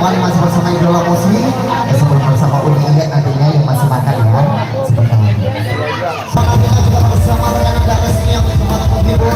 menemani masih bersama Idola Muslim, sebelum bersama Uni Ingat nantinya yang masih makan ya sebentar lagi. Semangat kita juga bersama Riana dan Reski yang kembali menghibur.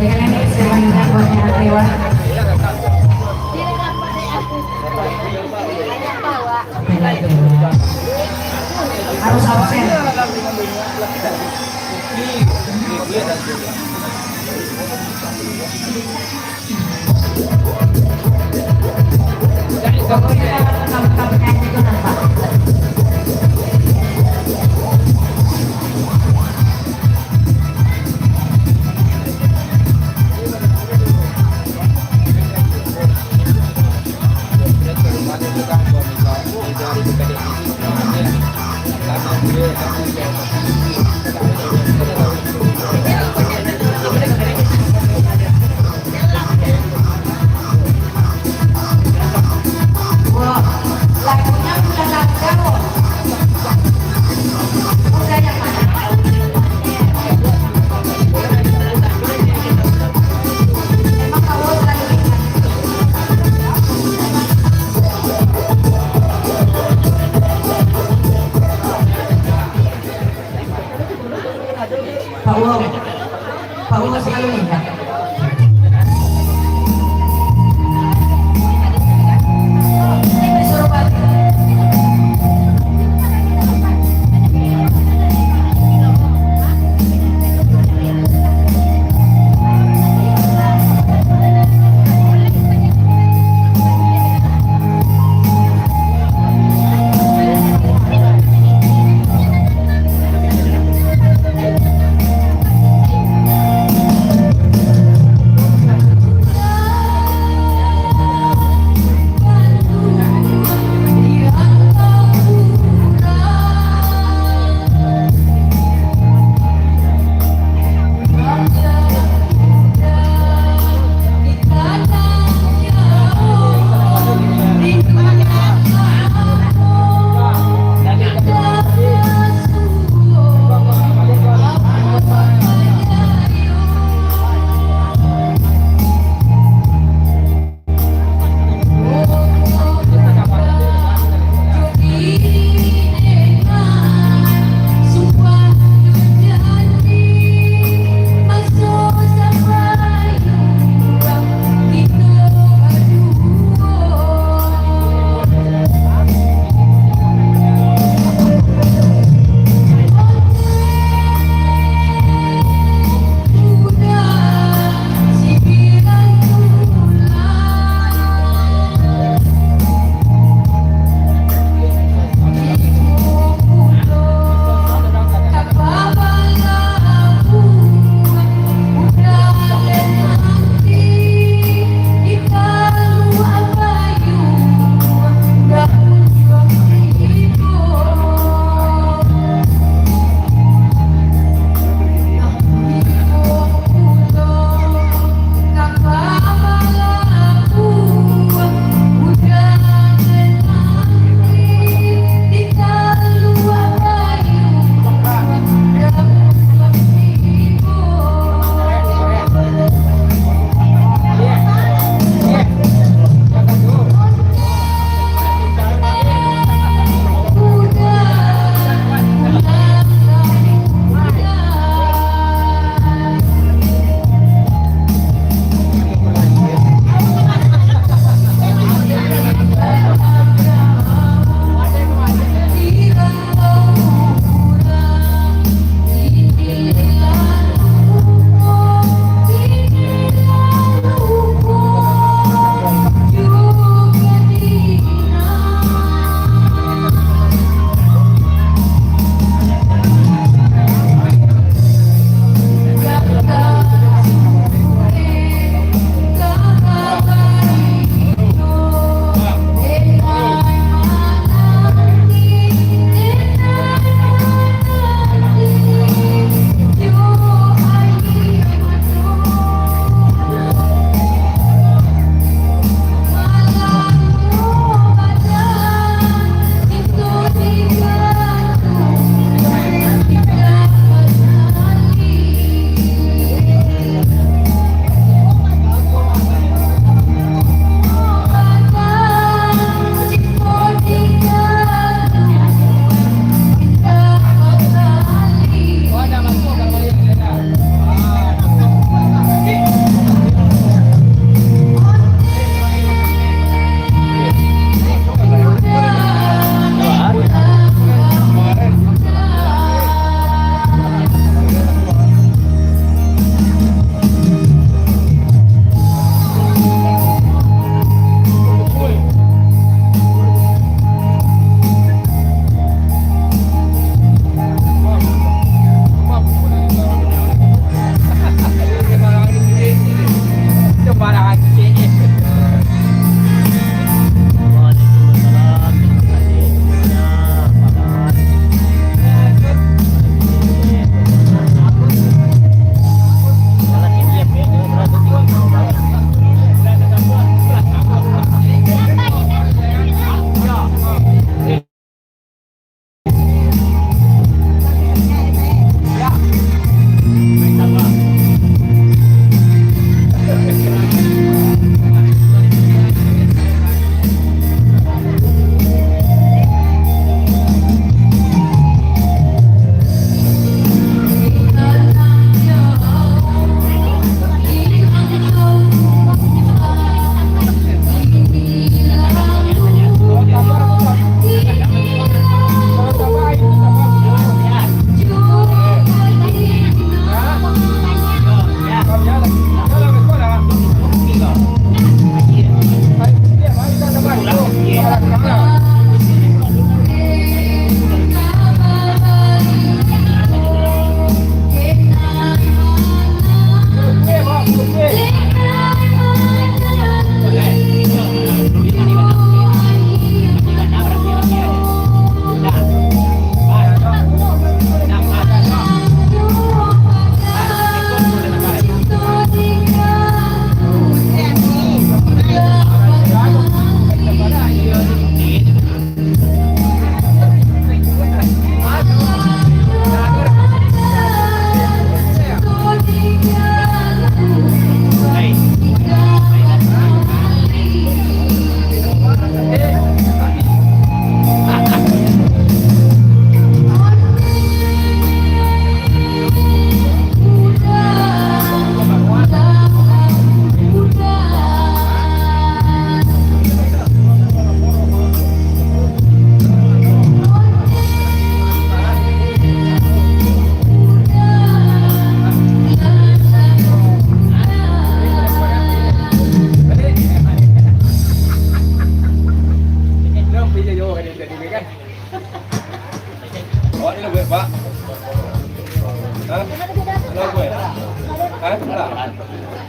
Dengan ini saya mengingat buatnya lewat. Harus absen. Pokoknya kamu itu nampak. Wah,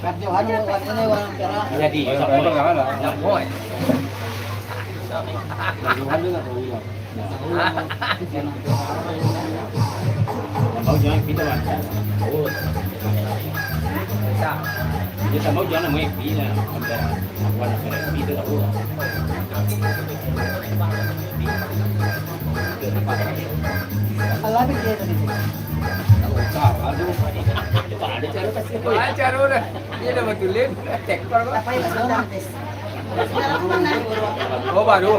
Jadi, mau jangan kita lah. Kita mau jangan mau kita antara warna merah itu aku. Alapit dia tadi. Cara udah dia udah betulin cek per Apa yang sudah tes? oh baru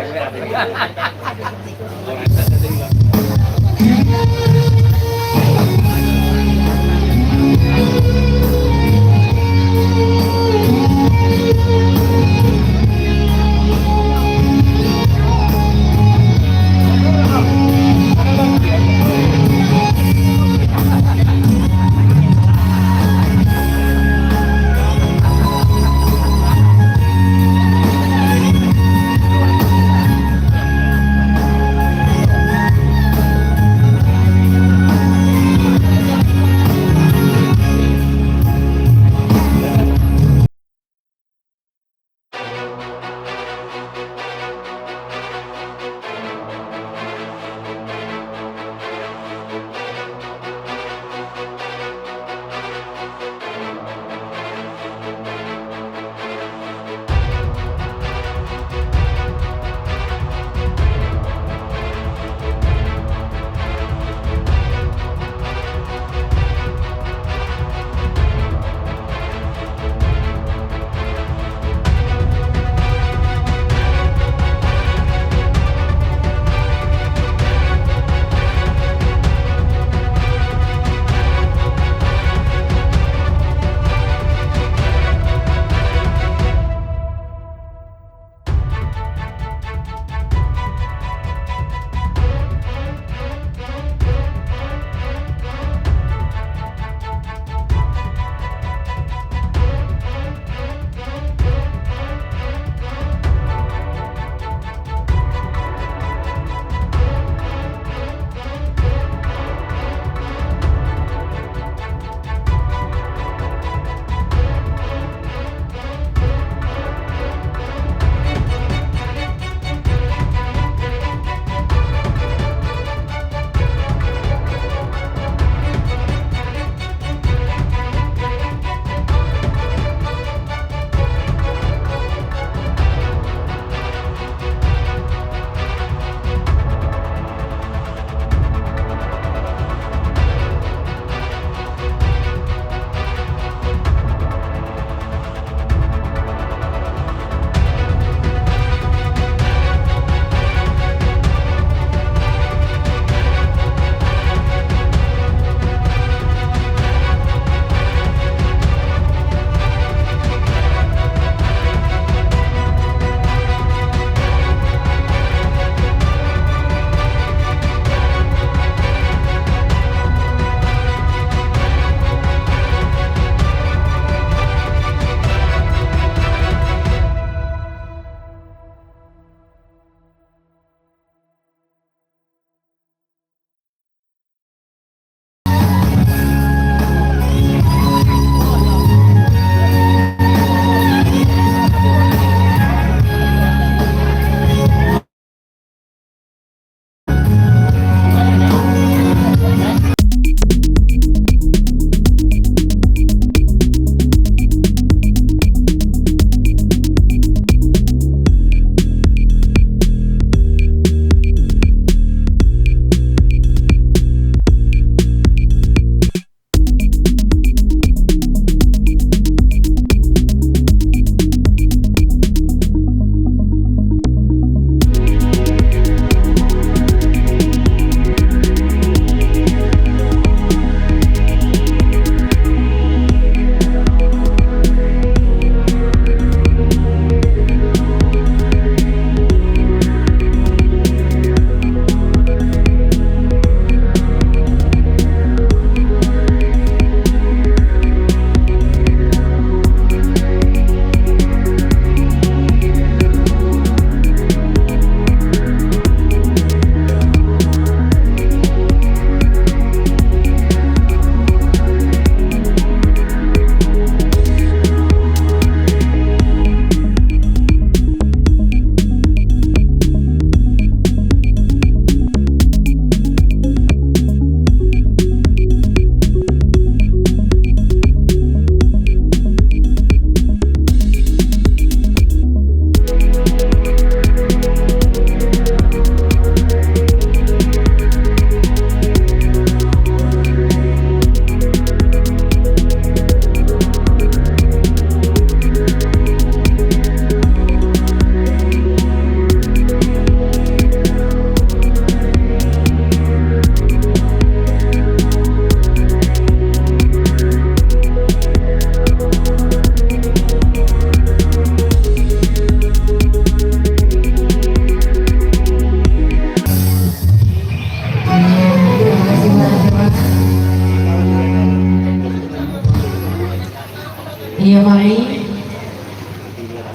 Mami.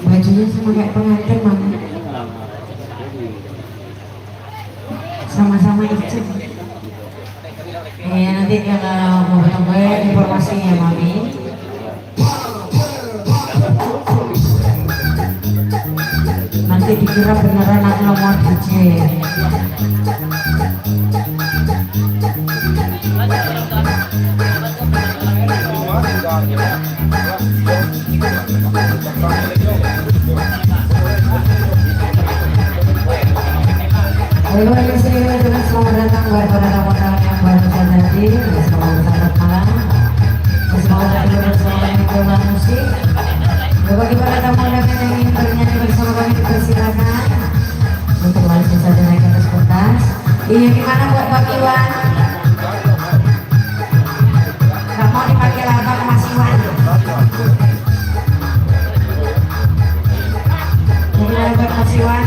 Bajunya sama kayak pengantin Mami. Sama-sama hijau. Nanti kalau mau ketemu informasi ya Mami. Nanti dikira beneran aku nomor DJ. Halo istri dengan selamat datang buat para tamu-tamu yang baru saja hadir. Selamat malam. Selamat datang bersama dengan musik. Bagi para tamu yang ingin bernyanyi bersama kami dipersilakan untuk langsung saja naik ke atas pentas. Iya gimana buat Pak Iwan? Gak mau dipakai lama ke Mas Iwan. Gimana buat Mas Iwan?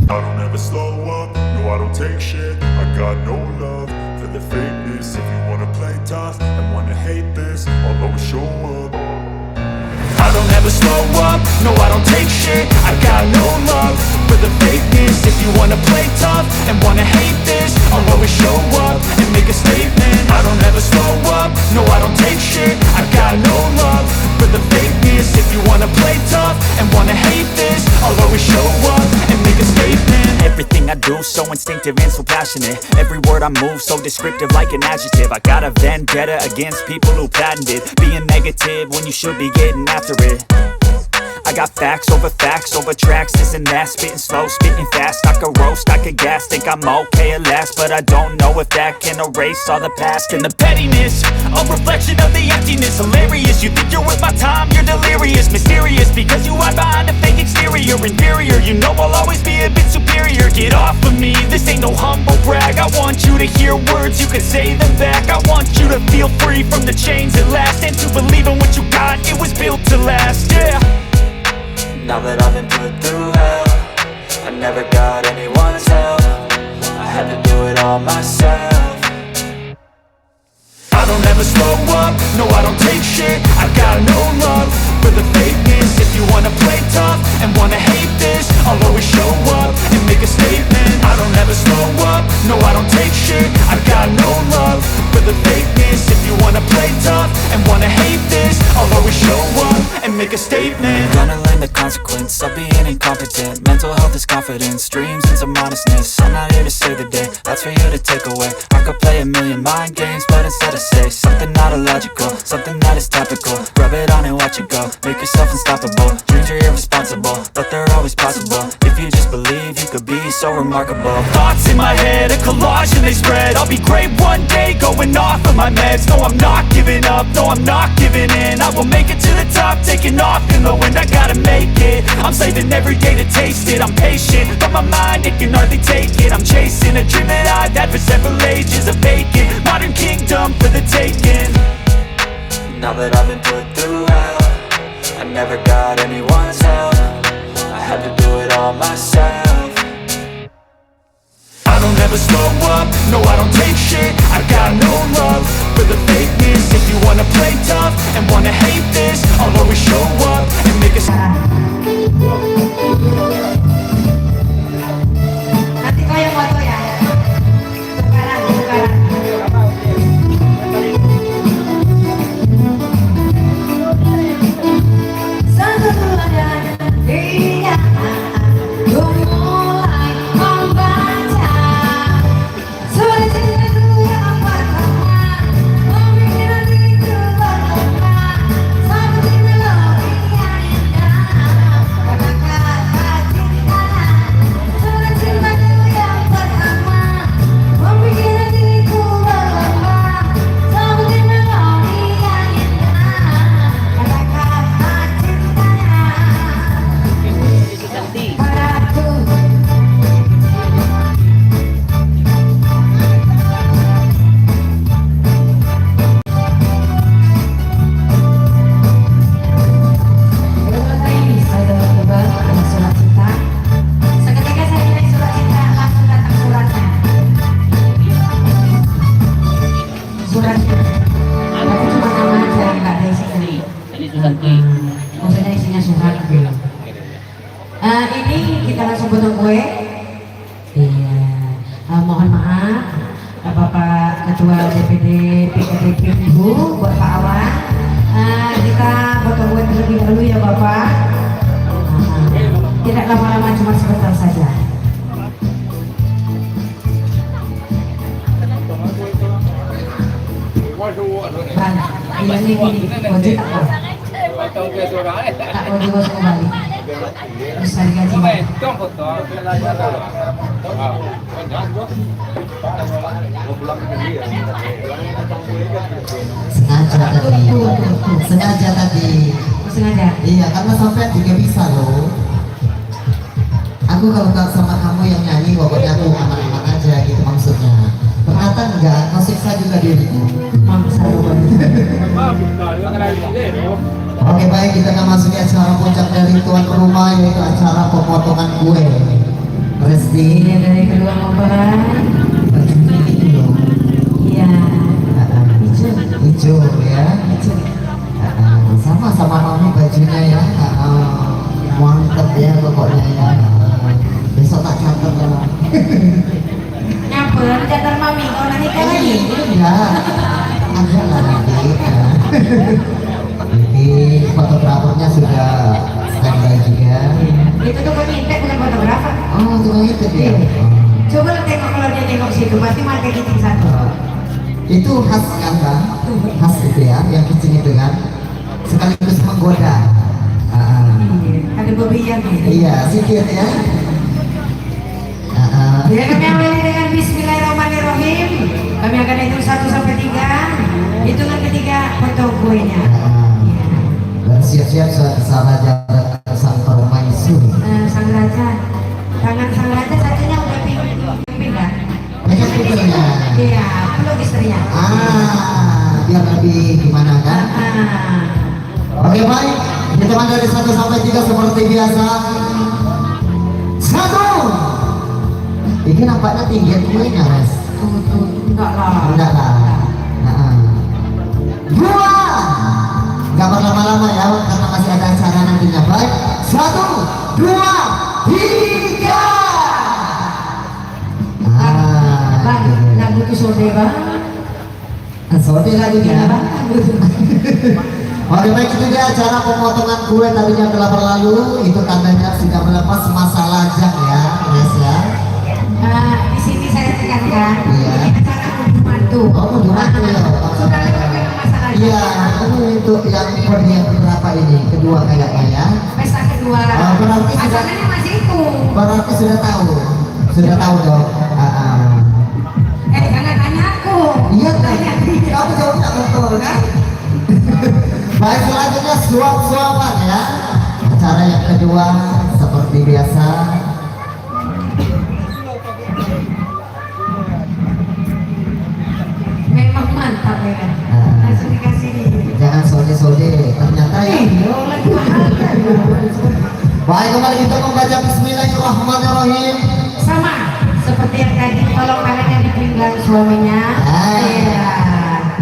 I don't ever slow up, no I don't take shit. I got no love for the fakeness. If you wanna play tough and wanna hate this, I'll always show up. I don't ever slow up, no I don't take shit. I got no love for the fakeness. If you wanna play tough and wanna hate this, I'll always show up and make a statement. I don't ever slow up, no I don't take shit. I got no love for the fakeness. If you wanna play tough and wanna hate this, I'll always show up and make a statement. Everything I do so instinctive and so passionate. Every word I move so descriptive like an adjective. I got a vendetta against people who patented being negative when you should be getting after it. I got facts over tracks, this and that. Spitting slow, spitting fast. I could roast, I could gas. Think I'm okay at last, but I don't know if that can erase all the past. And the pettiness, a reflection of the emptiness. Hilarious, you think you're worth my time, you're delirious. Mysterious, because you hide behind a fake exterior. Inferior, you know I'll always be a bit superior. Get off of me, this ain't no humble brag. I want you to hear words, you can say them back. I want you to feel free from the chains at last, and to believe in what you got, it was built to last, yeah. Now that I've been put through hell, I never got anyone's help. I had to do it all myself. I don't ever slow up, no I don't take shit. I got no love for the fakeness. If you wanna play tough and wanna hate this, I'll always show up and make a statement. I don't ever slow up, no I don't take shit. I got no love for the fakeness. If you wanna play tough and wanna hate this, I'll always show up and make a statement. Gonna learn the consequence of being incompetent. Mental health is confidence, dreams and some honestness. I'm not here to save the day, that's for you to take away. I could play a million mind games, but instead I say something not illogical, something that is topical. Rub it on and watch it go, make yourself unstoppable. Dreams are irresponsible, but they're always possible. If you just believe, you could be so remarkable. Thoughts in my head, a collage and they spread. I'll be great one day, going off of my meds. No, I'm not giving up, no, I'm not giving in. I will make it to the top, taking off in the wind. I gotta make it, I'm saving every day to taste it. I'm patient, but my mind, it can hardly take it. I'm chasing a dream that I've had for several ages. A vacant, modern kingdom for the taking. Now that I've been put through hell, I never got anyone's help. I had to do it all myself. I don't ever slow up, no I don't take shit. I got no love for the fakeness. If you wanna play tough and wanna hate this, I'll always show up and make a Nanti kau yang foto ya. Tukaran. Satu ada iya. kita langsung potong kue. Iya. Mohon maaf, Bapak Ketua DPD PKD Ibu, buat Pak Awan. Kita potong kue terlebih dahulu ya Bapak. Tidak lama-lama, cuma sebentar saja. Bang, ini wajib tak? Tak wajib kembali. Bisa digaji. Sengaja tadi. Sengaja. Iya, karena sampai juga bisa loh. Aku kalau sama kamu yang nyanyi, pokoknya aku aman-aman aja gitu maksudnya. Ternyata enggak, kau siksa juga diriku. Oke baik, kita akan masuki acara puncak dari tuan rumah, yaitu acara pemotongan kue. Resti. Ini dari kedua mempelai. Bajunya itu loh. Iya. Hijau. Hijau ya. Hijau. Sama-sama mami bajunya ya. Mantep ya pokoknya ya. Besok tak catat ya. Nyamper, catat mami, kau nak nikah lagi? Ya, ada lah nanti. Ya. Jadi fotografernya sudah standby juga. Itu tuh kau ngintek bukan fotografer. Oh, tukang itu dia. Coba lu tengok, kalau dia tengok situ, pasti market kicing satu. Itu khas kan bang? Khas itu ya, yang kicing itu kan. Sekaligus menggoda. Ada beberapa gitu. Iya, sedikit ya. Ya, kami awali dengan Bismillahirrahmanirrahim. Kami akan hitung 1 sampai 3. Hitungan ketiga potong kuenya. Dan siap-siap sang raja sang permaisuri. Sang raja, tangan sang raja satunya udah pimpin kan? Banyak pintunya. Iya, peluk istrinya. Biar lebih gimana kan? Oke baik, hitungan dari 1 sampai 3 seperti biasa. 1. Ini nampaknya tinggi kuenya, Res. Enggak lah. Enggak lah. 2. Enggak berlama-lama ya, karena masih ada acara nantinya. Baik, 1, 2, 3. Bang, nggak butuh sode bang. Sode lagi ya. Oke baik, itu dia acara pemotongan kue tadinya telah berlalu. Itu tandanya sudah melepas masa lajang ya, Res ya. Di sini saya tekankan. Iya. Ini acara unjuk mantu. Oh, unjuk mantu ya. Sudah lewat masalah. Iya, ini untuk yang berapa ini? Kedua kayaknya ya. Pesta kedua. Berarti sudah. Asalnya masih itu. Berarti sudah tahu. Sudah tahu dong. Jangan tanya aku. Iya kan? Kamu jawabnya betul kan? Baik, selanjutnya suap-suapan ya. Acara yang kedua seperti biasa. Memang mantap ya kan? Langsung dikasih nih. Jangan sode-sode. Ternyata ya. Lagi mahal kan? Baik, kembali kita membaca Bismillahirrahmanirrahim. Sama seperti yang tadi, kalau kalian di pinggang suaminya. Iya.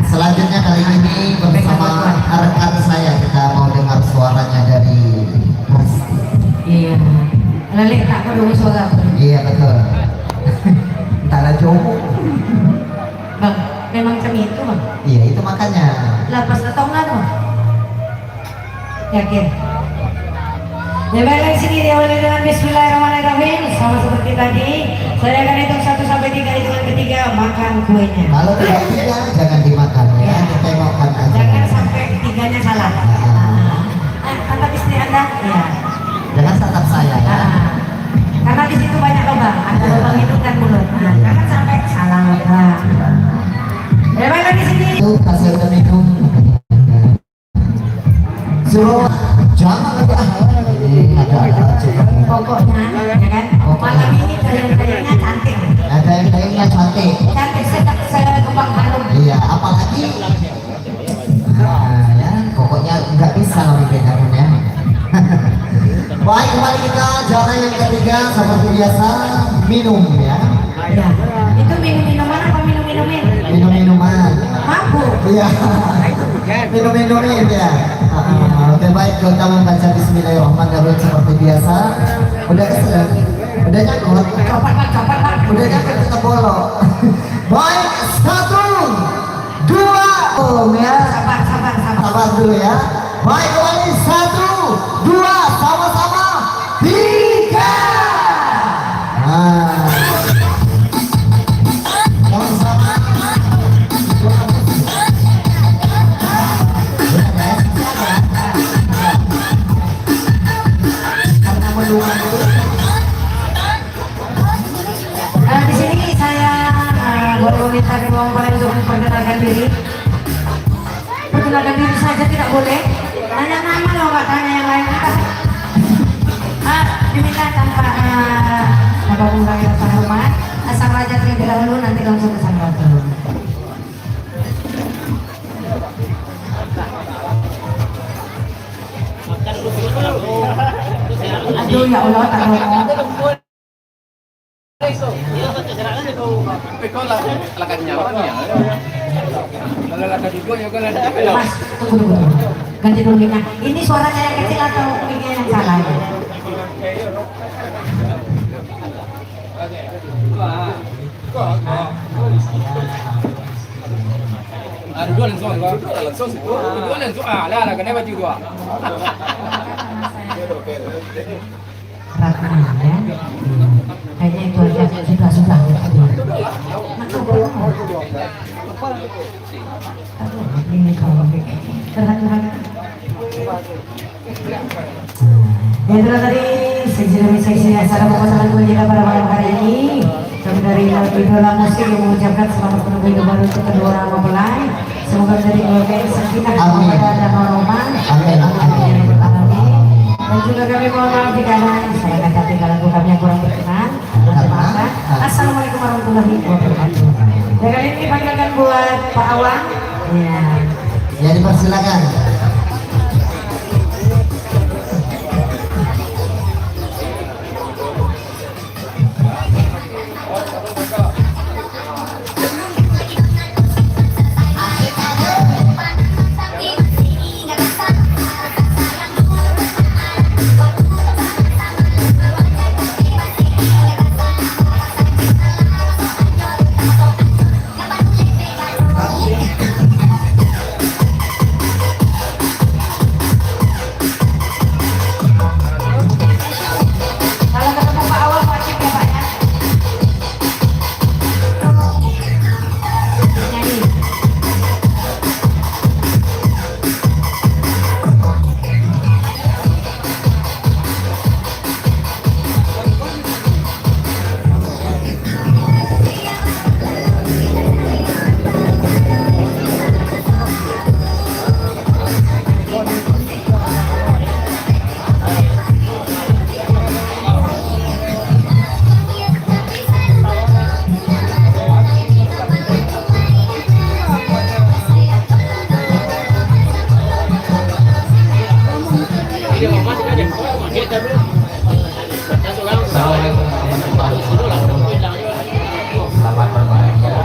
Selanjutnya kali ini bersama rekan saya, kita mau dengar suaranya dari Resti. Iya. Lalik tak perlu suara. Iya betul. Entahlah jauh. Bang, memang kami itu bang. Iya itu makanya. Lapas atau enggak bang? Yakin? Ya baiklah, sini diawali dengan Bismillahirrahmanirrahim. Sama seperti tadi, saya akan hitung 1 sampai 3. Hitungan ketiga makan kuenya. Kalau tidak tiga jangan dimakan ya, ditengokkan aja. Jangan sampai ketiganya salah. Tatap istri anda? Ya. Jangan tatap saya ya. Karena di situ banyak lubang, ada lubang hidung dan mulut. Jangan sampai salah lubang. Ya baiklah, di sini. Itu kasih udah minum. Suruh jangan ada cukup. Pokoknya, ya kan? Malam ini kalian-kaliannya cantik. Ada yang kayaknya cantik. Cantik sekembang harum. Iya, apalagi ya, pokoknya nggak bisa membedakan ya. Baik, kembali kita acara yang ketiga seperti biasa, minum ya. Ya, itu minum minuman apa minum Minum-minuman. Mabuk. Iya. Minum-minumin ya. Oke baik, kita membaca Bismillahirrahmanirrahim seperti biasa. Udah kesel, udah nyangkut. Udah nyangkut kita bolok. Baik, 1, 2, ya. Sabar dulu ya. Baik, kembali 1, 2, sama-sama 3. Nah. Sama-sama. Karena menunggu. Di sini saya boleh meminta kemampuan untuk memperkenalkan diri. Perkenalkan diri saja tidak boleh. Tanya nama loh, nggak tanya yang lain. Diminta tanpa mengurangi rasa hormat. Asal raja terlebih dahulu, nanti langsung ke sang ratu. Aduh ya Allah, tak ngomong. Mas, tunggu. Ganti dulu mic-nya. Ini suaranya yang kecil atau mic-nya yang salah? Dua langsung lah kenapa juga? Ratna ya. Kayaknya itu aja sudah. Aduh, ini kalau terhadap. Ya itu tadi seksi demi seksi acara pemasangan kunjungan pada malam hari ini. Kami dari Idola Musik yang mengucapkan selamat menunggu hidup baru untuk kedua orang mempelai. Semoga menjadi keluarga yang sakinah, mawaddah dan warahmah. Amin. Dan juga kami mohon maaf jika ada saya kata tinggal lagu kami yang kurang berkenan. Assalamualaikum warahmatullahi wabarakatuh. Dan kali ini panggilkan buat Pak Awang. Ya. Ya dipersilakan. Kalau ketemu Pak Awang wajib ya Pak ya. Nyanyi. Dia mau masuk aja. Kita dulu. Assalamualaikum warahmatullahi wabarakatuh. Selamat berbahagia.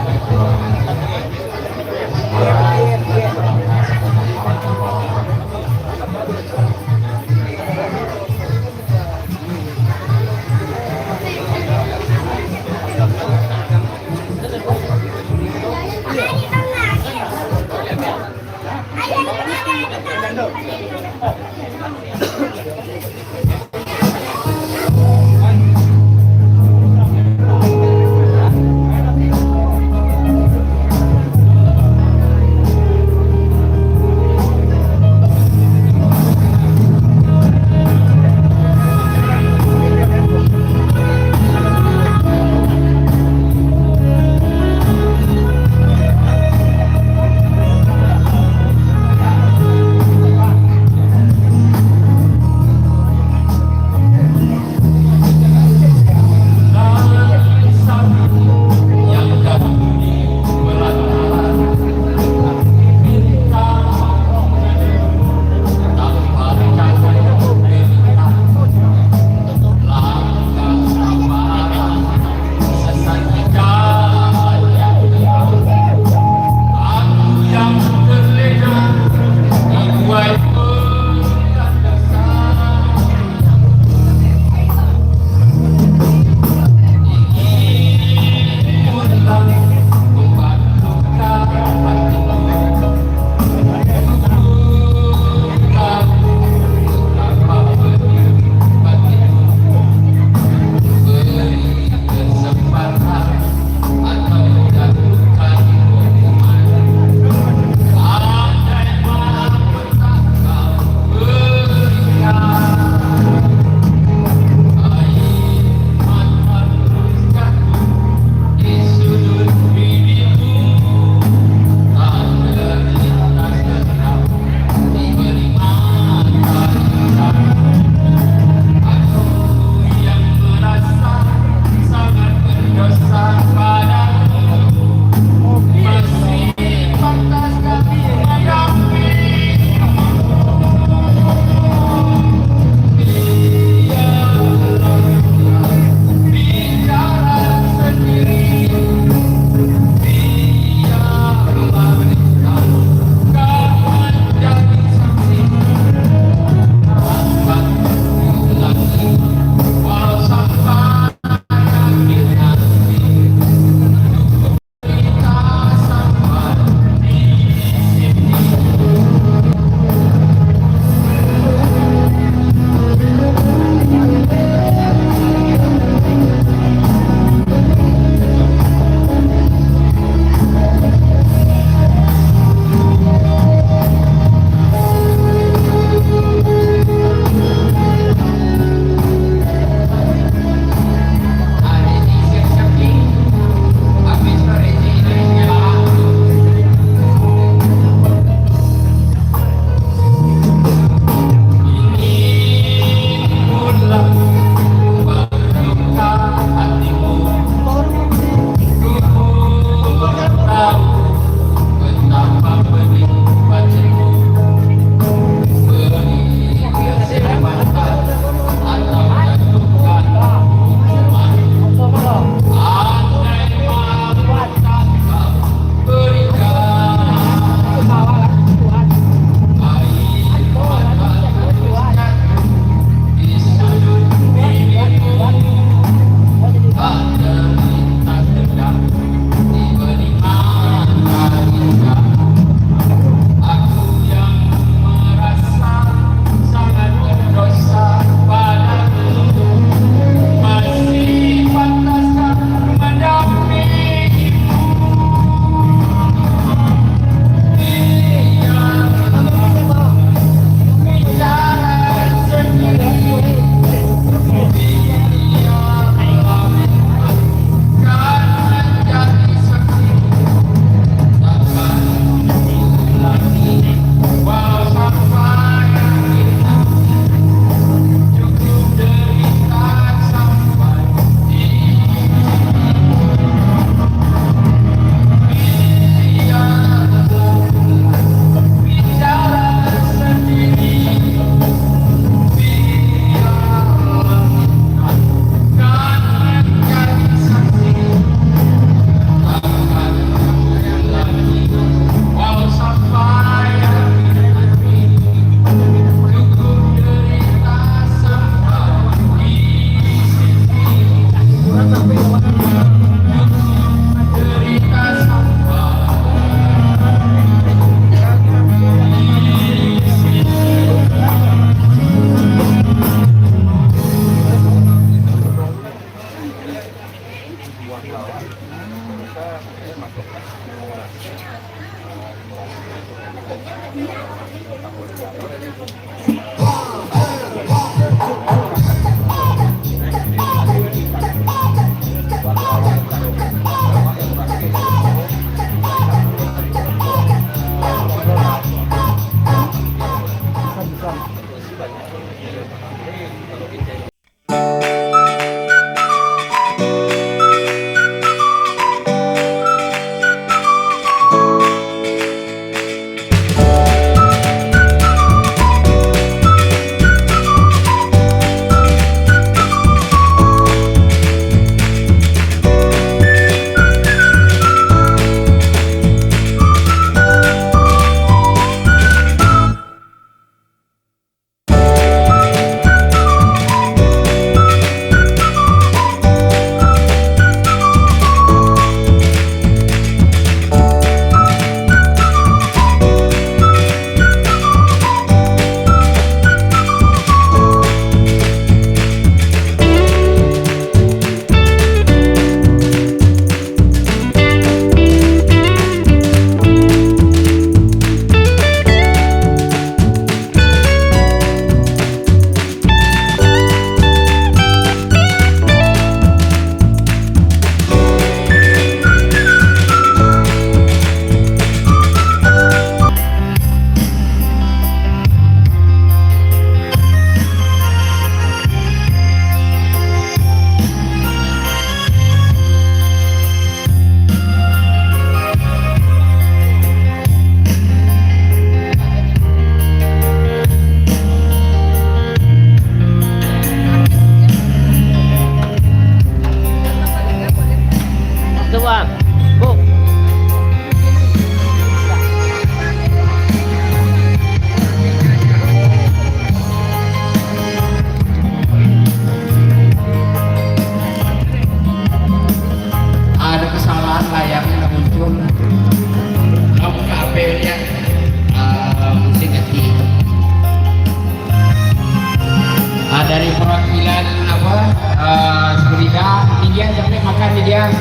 ya.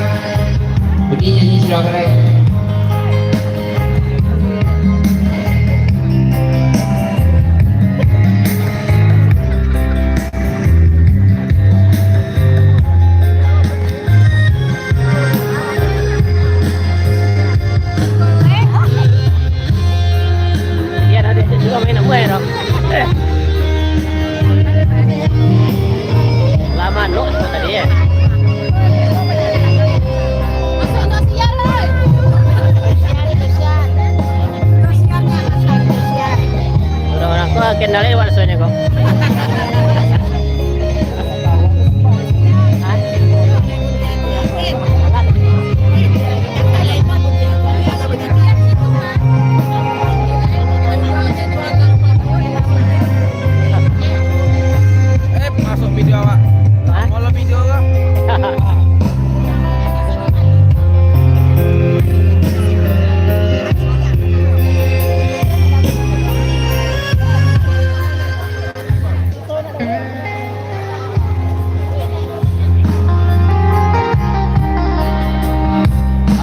Begini nyanyi sudah keren. Iya, nanti juga main apa ya, Dok? Lama no tadi ya. Orang-orang tua kenalnya lewat soalnya kok. Masuk video awak. Kalau video kan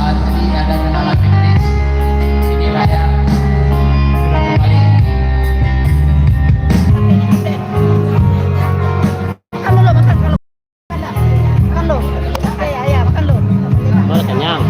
Tadi ada kendala teknis. Inilah ya. Sudah kembali. Malah kenyang.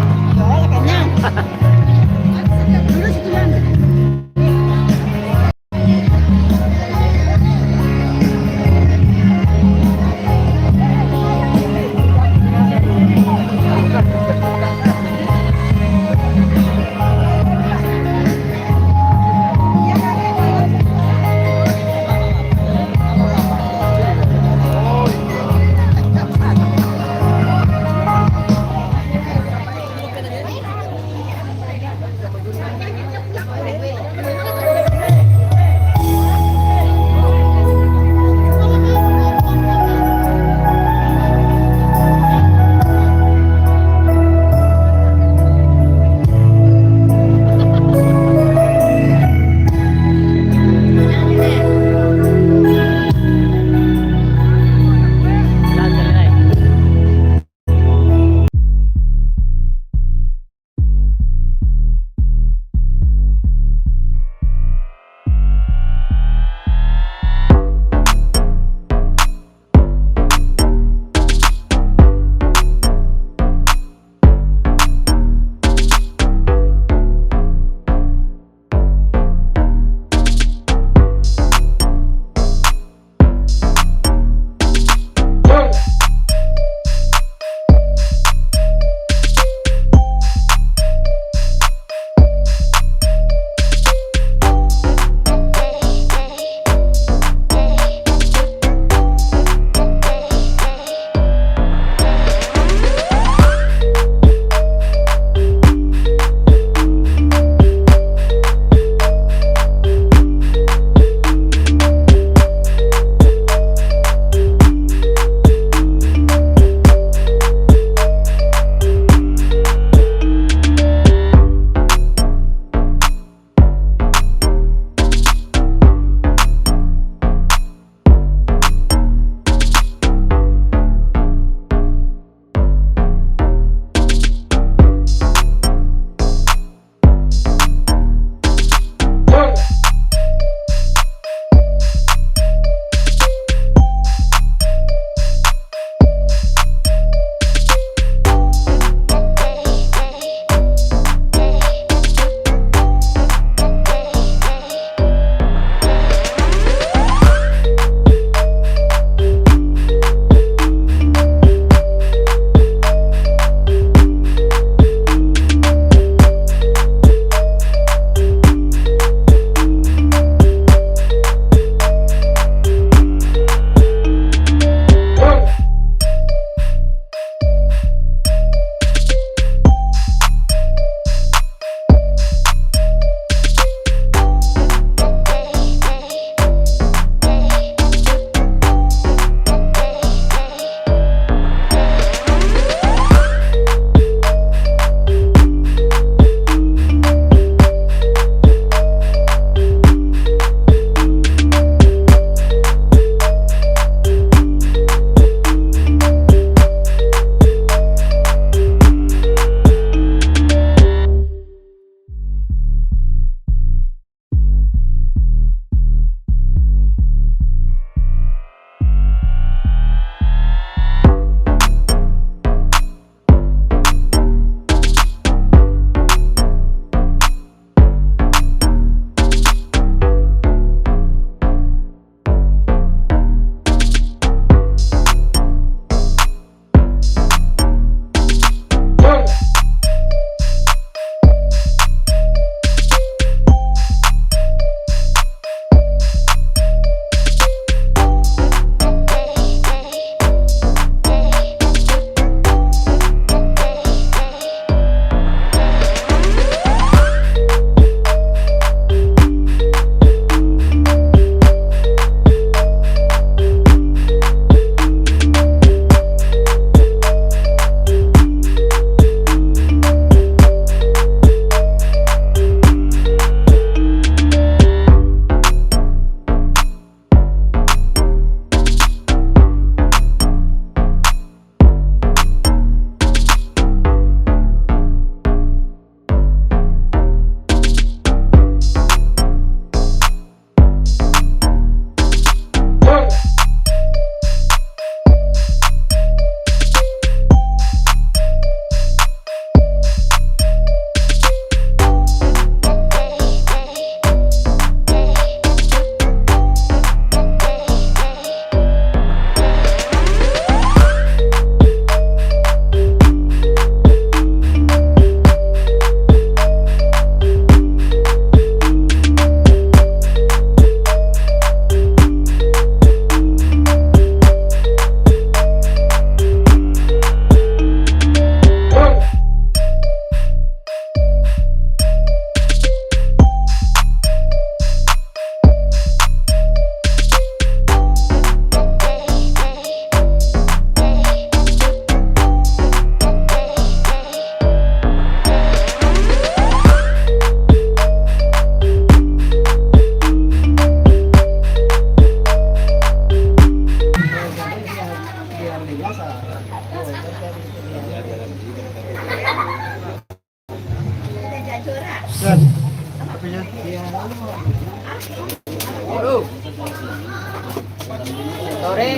Sore.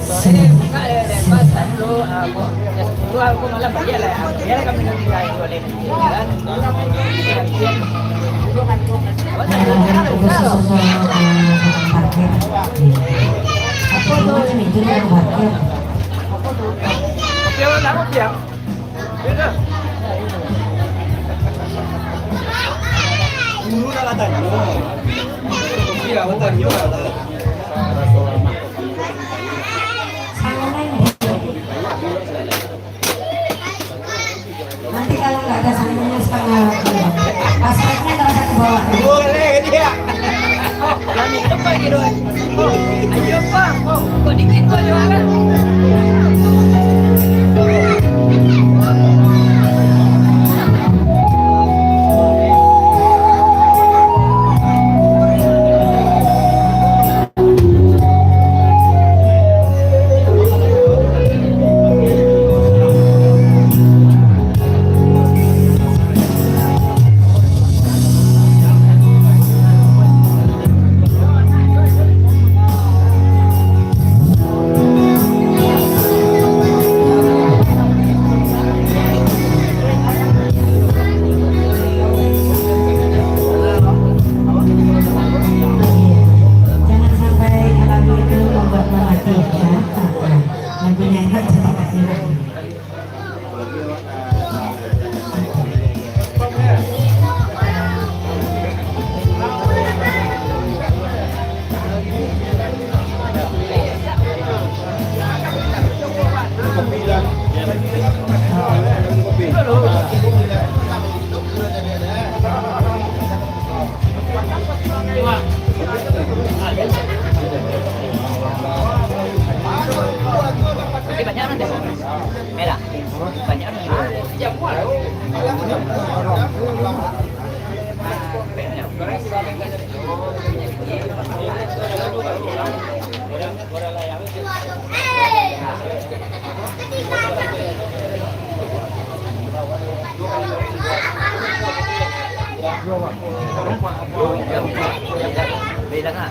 Sore buka dan pasar dulu aku. Dulu aku malah bayar lah. Bayar kami nanti kaya boleh. Kan? Apa tuh ini jadi parkir? Oke, lah aku siap. Beda. Dulu dah latih. Iya, betul juga. Nanti kalau nggak ada sanggulnya setengah kilo, aspalnya terasa ke bawah. Boleh dia. Kami apa gitu? Ayo Pak, kok dikit kok jualan? Jangan sampai lagu itu membuat melatih ya. Lagunya enak jadi kasih lagi. Tapi banyak nanti. Merah. Banyak nanti. Ya muat. Beda nggak?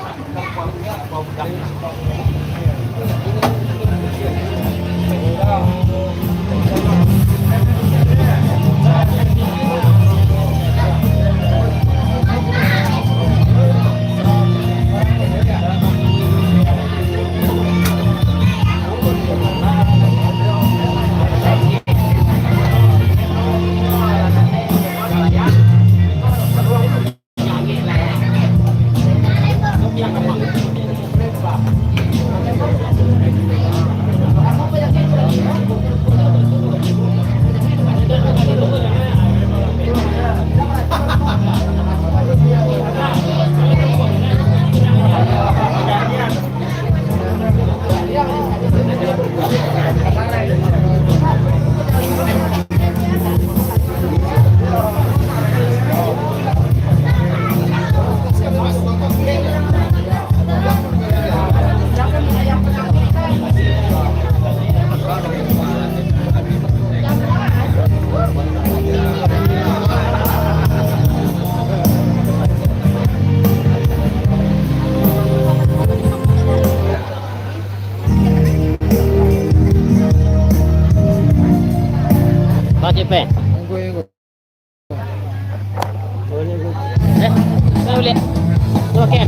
Cepet. Boleh. Okey.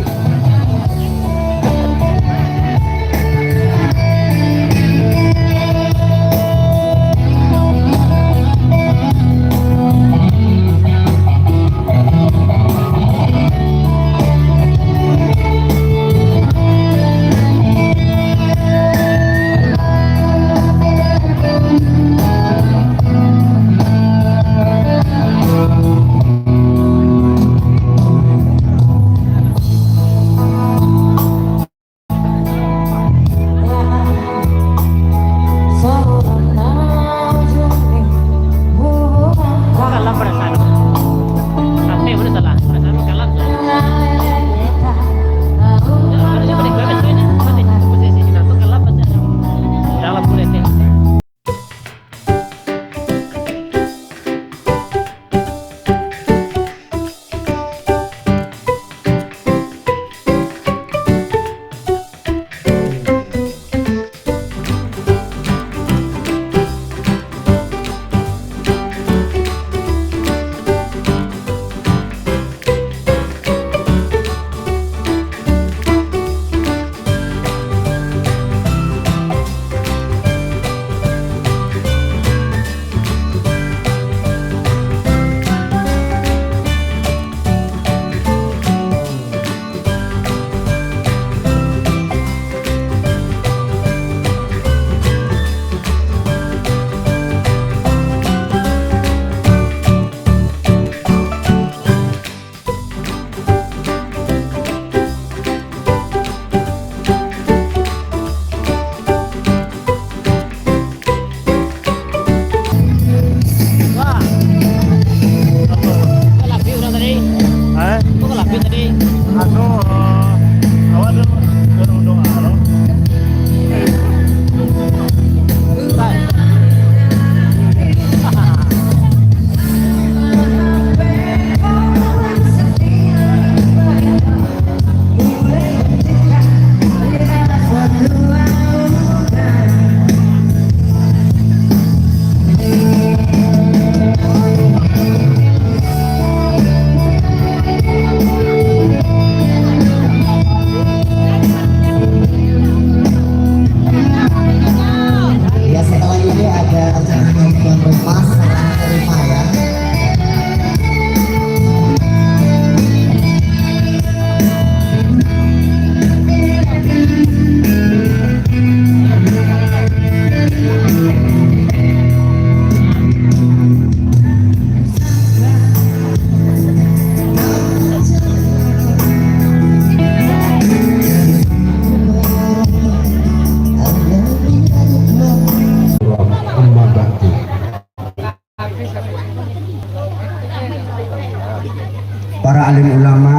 para alim ulama,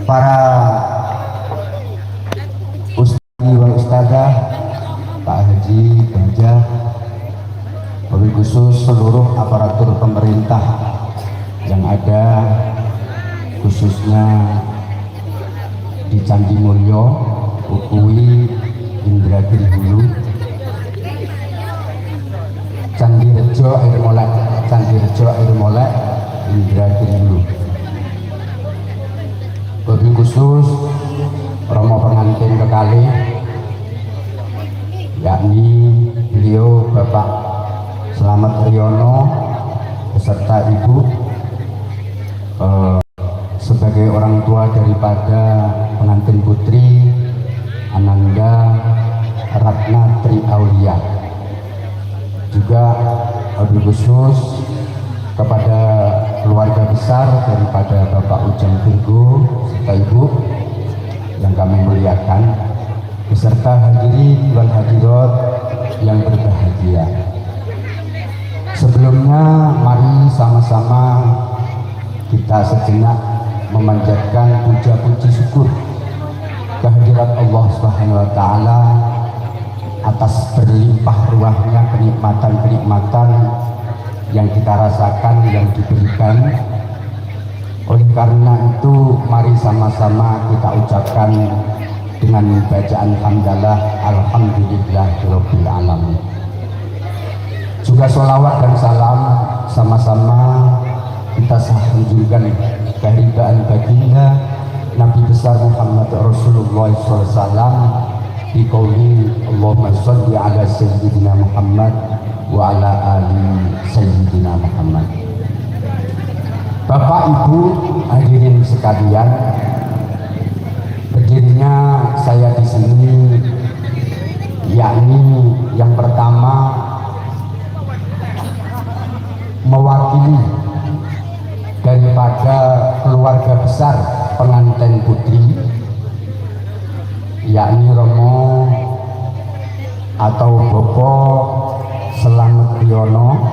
para ustadz wal ustadzah, Pak Haji, Baja, wabil khusus seluruh aparatur pemerintah yang ada, khususnya di Candi Mulyo, Ukui, Indragiri Hulu, Candi Rejo Air Molek, Indragiri Hulu. Wabil khusus Romo pengantin kekalih, yakni beliau Bapak Slamet Riono beserta Ibu sebagai orang tua daripada pengantin putri Ananda Ratna Tri Aulia. Juga wabil khusus kepada keluarga besar daripada Bapak Ujang Virgo serta Ibu yang kami muliakan, beserta hadirin wal hadirat yang berbahagia. Sebelumnya mari sama-sama kita sejenak memanjatkan puja-puji syukur kehadirat Allah Subhanahu wa taala atas berlimpah ruahnya kenikmatan-kenikmatan yang kita rasakan, yang diberikan. Oleh karena itu mari sama-sama kita ucapkan dengan bacaan hamdalah alhamdulillahirabbil alamin. Juga sholawat dan salam sama-sama kita sanjungkan kehadiran baginda Nabi besar Muhammad Rasulullah SAW di qauli Allahumma sholli ala sayyidina Muhammad wa ala ali sayyidina Muhammad. Bapak Ibu hadirin sekalian, berdirinya saya di sini yakni yang pertama mewakili daripada keluarga besar pengantin putri, yakni Romo atau Bopo Slamet Riono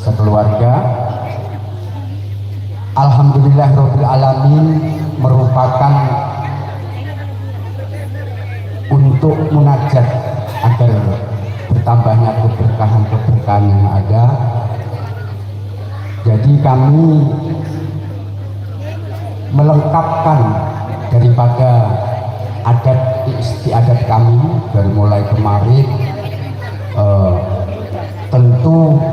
sekeluarga. Alhamdulillahirabbil alamin merupakan untuk munajat agar bertambahnya keberkahan-keberkahan yang ada. Jadi kami melengkapkan daripada adat istiadat kami dari mulai kemarin, tentu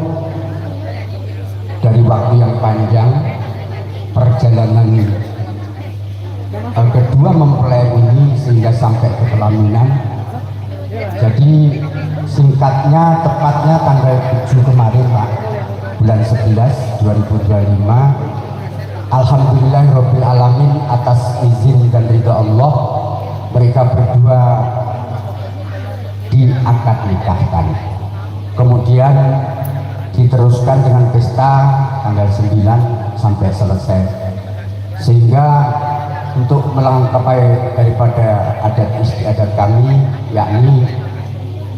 dari waktu yang panjang perjalanan kedua mempelai ini sehingga sampai ke pelaminan. Jadi singkatnya tepatnya tanggal 7 kemarin Pak, bulan 11 2025, alhamdulillahirabbil alamin atas izin dan ridha Allah mereka berdua diakad nikahkan. Kemudian diteruskan dengan pesta tanggal 9 sampai selesai, sehingga untuk melengkapi daripada adat istiadat kami yakni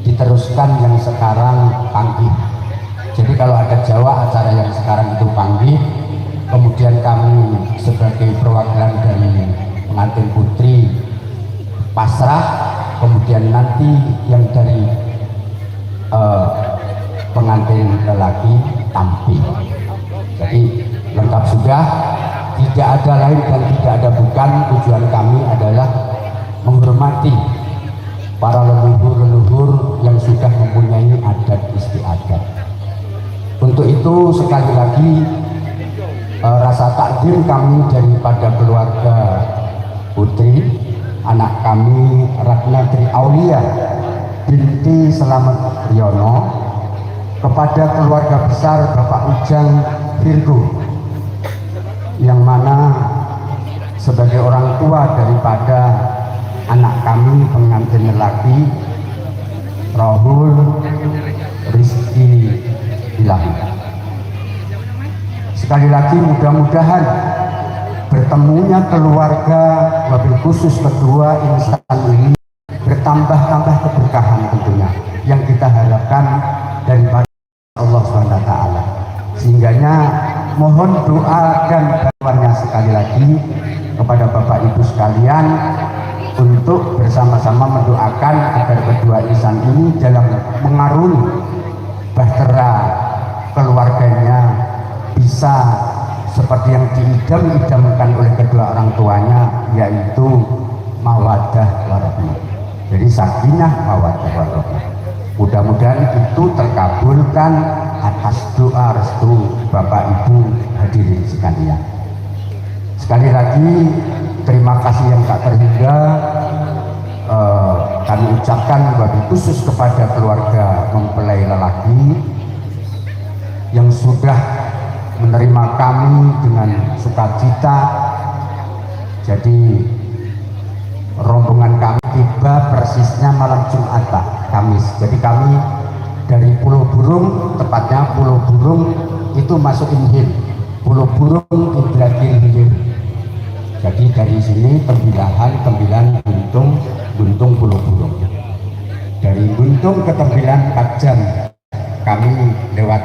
diteruskan yang sekarang panggih. Jadi kalau ada Jawa acara yang sekarang itu panggih, kemudian kami sebagai perwakilan dari pengantin putri pasrah, kemudian nanti yang dari pengantin lelaki tampil. Jadi lengkap sudah, tidak ada lain dan tidak ada bukan. Tujuan kami adalah menghormati para leluhur-leluhur yang sudah mempunyai adat istiadat. Untuk itu sekali lagi rasa takdim kami daripada keluarga putri anak kami Ratna Tri Aulia binti Slamet Riono kepada keluarga besar Bapak Ujang Virgo, yang mana sebagai orang tua daripada anak kami pengantin lelaki Rahul Rizki Ilahi. Sekali lagi mudah-mudahan bertemunya keluarga wabil khusus kedua insan ini bertambah-tambah keberkahan tentunya yang kita harapkan daripada Allah SWT, sehingganya mohon doa dan bantuannya sekali lagi kepada Bapak Ibu sekalian untuk bersama-sama mendoakan agar kedua insan ini dalam mengarungi bahtera keluarganya bisa seperti yang diidam-idamkan oleh kedua orang tuanya, yaitu mawaddah warahmah. Jadi sakinah mawaddah warahmah. Mudah-mudahan itu terkabulkan atas doa restu Bapak Ibu hadirin sekalian. Sekali lagi terima kasih yang tak terhingga kami ucapkan wabil khusus kepada keluarga mempelai lelaki yang sudah menerima kami dengan sukacita. Jadi rombongan kami tiba persisnya malam Jumat Kamis. Jadi kami dari Pulau Burung, tepatnya Pulau Burung itu masuk Inhil, Pulau Burung Ibrahim Hilir. Jadi dari sini Tembilahan Buntung Pulau Burung. Dari Buntung ke Tembilahan 4 jam kami lewat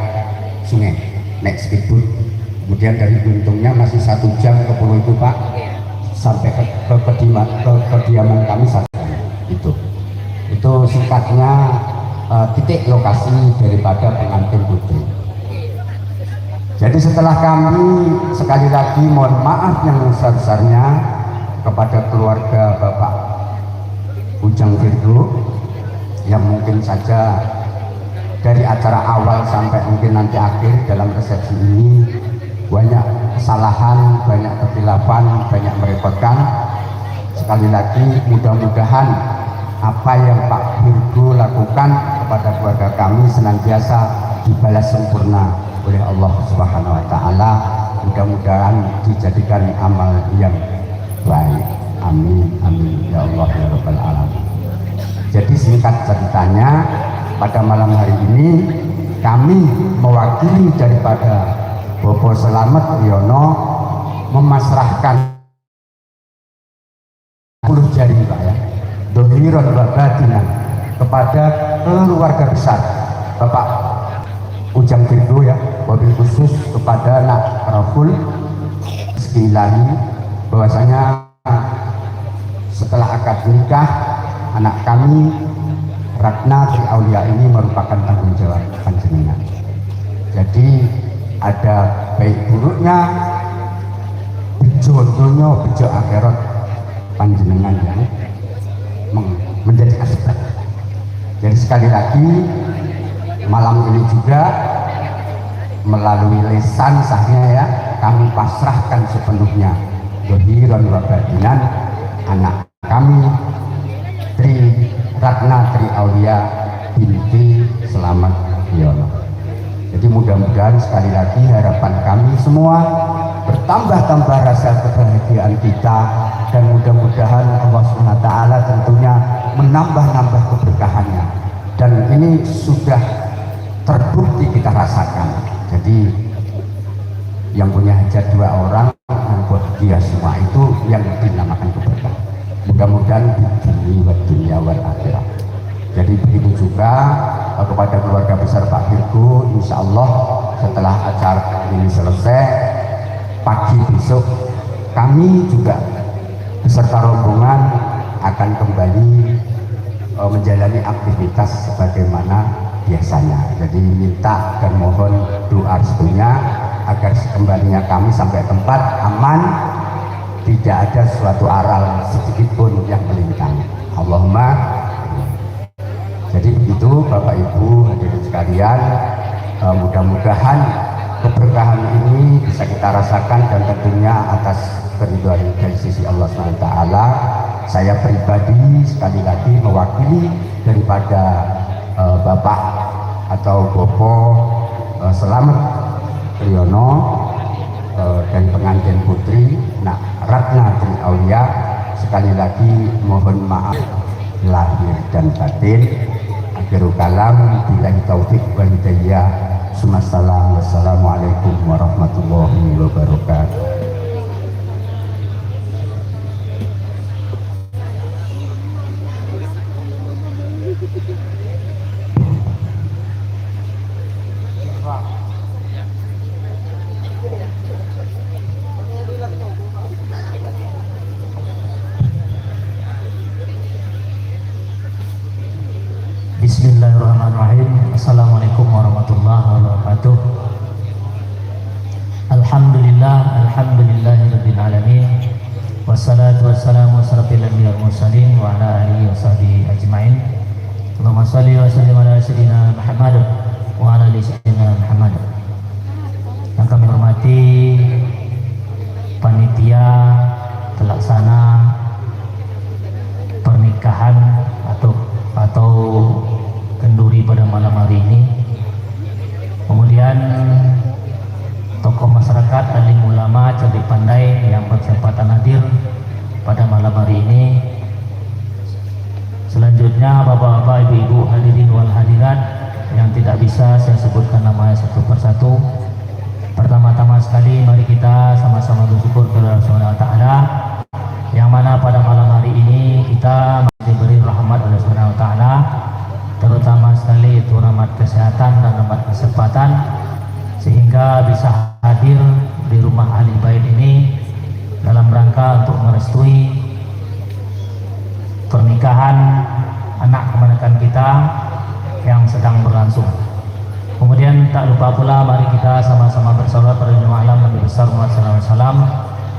sungai naik speedboat. Kemudian dari Buntungnya masih 1 jam ke Pulau itu Pak, sampai ke kediaman kami saja. Itu singkatnya titik lokasi daripada pengantin putri. Jadi setelah kami sekali lagi mohon maaf yang besar-besarnya kepada keluarga Bapak Ujang Virgo yang mungkin saja dari acara awal sampai mungkin nanti akhir dalam resepsi ini banyak kesalahan, banyak kekhilapan, banyak merepotkan. Sekali lagi mudah-mudahan apa yang Pak Virgo lakukan kepada keluarga kami senantiasa dibalas sempurna oleh Allah Subhanahu wa taala. Mudah-mudahan dijadikan amal yang baik. Amin amin ya Allah ya rabbal alamin. Jadi singkat ceritanya, pada malam hari ini kami mewakili daripada Bobo Selamat Riono memasrahkan 10 jari Pak ya, dohiron wa batinan, kepada keluarga besar Bapak Ujang Virgo ya, wabil khusus kepada Nak Raful Sekilahi, bahwasanya setelah akad nikah anak kami Ratna Tri Aulia ini merupakan tanggung jawab panjenengan. Jadi ada baik buruknya, bejo dunya, bejo akhirat panjenengan yang menjadi aspek. Jadi sekali lagi malam ini juga melalui lisan sahnya ya, kami pasrahkan sepenuhnya dohiron wa batinan anak kami Ratna Tri Aulia binti Selamat Riono. Jadi mudah-mudahan sekali lagi harapan kami semua bertambah-tambah rasa kebahagiaan kita, dan mudah-mudahan Allah SWT tentunya menambah-nambah keberkahannya, dan ini sudah terbukti kita rasakan. Jadi yang punya hajat 2 orang membuat dia semua itu yang dinamakan keberkahan. Mudah-mudahan di dunia wal akhirah. Jadi begitu juga kepada keluarga besar Pak Virgo, insya Allah setelah acara ini selesai pagi besok kami juga beserta rombongan akan kembali menjalani aktivitas sebagaimana biasanya. Jadi minta dan mohon doa restunya agar kembalinya kami sampai tempat aman, tidak ada suatu aral sedikit pun yang melintang. Allahumma. Jadi begitu Bapak Ibu hadirin sekalian, mudah-mudahan keberkahan ini bisa kita rasakan, dan tentunya atas keridhaan dari sisi Allah SWT. Saya pribadi sekali lagi mewakili daripada Bapak atau Bobo Selamat Riono dan pengantin putri Nak Ratna Tri Aulia, sekali lagi mohon maaf lahir dan batin. Akhirul kalam, billahi taufik wal hidayah. Wassalamualaikum warahmatullahi wabarakatuh. Bismillahirrahmanirrahim. Assalamualaikum warahmatullahi wabarakatuh. Alhamdulillahirabbil alamin. Wassalatu wassalamu asrafil anbiya'i wal mursalin wa ala alihi washabihi ajmain. Allahumma shalli wa sallim ala sayyidina Muhammad wa ala ali sayyidina Muhammad. Yang kami hormati panitia pelaksana pernikahan atau kenduri pada malam hari ini. Kemudian tokoh masyarakat, alim ulama, cerdik pandai yang berkesempatan hadir pada malam hari ini. Selanjutnya bapak-bapak, ibu-ibu, hadirin wal hadirat yang tidak bisa saya sebutkan namanya satu persatu. Pertama-tama sekali mari kita sama-sama bersyukur kepada Allah Subhanahu wa taala yang mana pada malam hari ini kita diberi rahmat oleh Subhanahu wa taala, terutama sekali itu rahmat kesehatan dan rahmat kesempatan sehingga bisa hadir di rumah ahli bait ini dalam rangka untuk merestui pernikahan anak keponakan kita yang sedang berlangsung. Kemudian tak lupa pula mari kita sama-sama bersalawat pada Nabi alam Nabi besar Muhammad SAW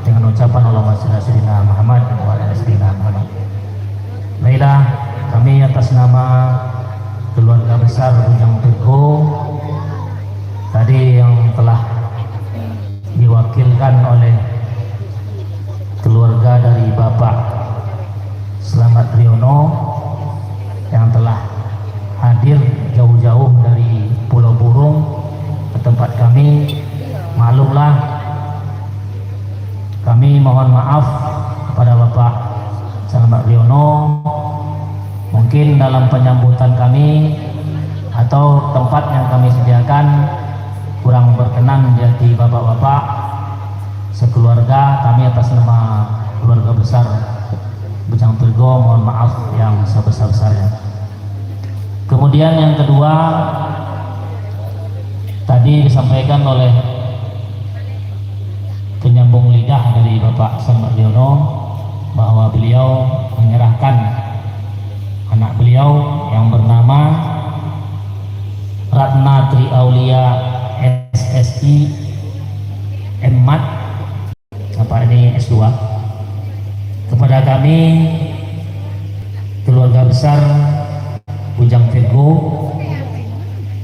dengan ucapan Allahumma shalli ala sayyidina Muhammad wa ala sayyidina Muhammad. Baiklah, kami atas nama keluarga besar Bujang Virgo tadi yang telah diwakilkan oleh keluarga dari Bapak Slamet Riono yang telah hadir jauh-jauh dari Pulau Burung ke tempat kami. Maklumlah, kami mohon maaf kepada Bapak Slamet Riono, mungkin dalam penyambutan kami atau tempat yang kami sediakan kurang berkenan jadi bapak-bapak sekeluarga. Kami atas nama keluarga besar Bujang Virgo mohon maaf yang sebesar-besarnya. Kemudian yang kedua, tadi disampaikan oleh penyambung lidah dari Bapak Slamet Riono bahwa beliau menyerahkan anak beliau yang bernama Ratna Tri Aulia SSI MMat apa ini S2 kepada kami keluarga besar Bujang Virgo.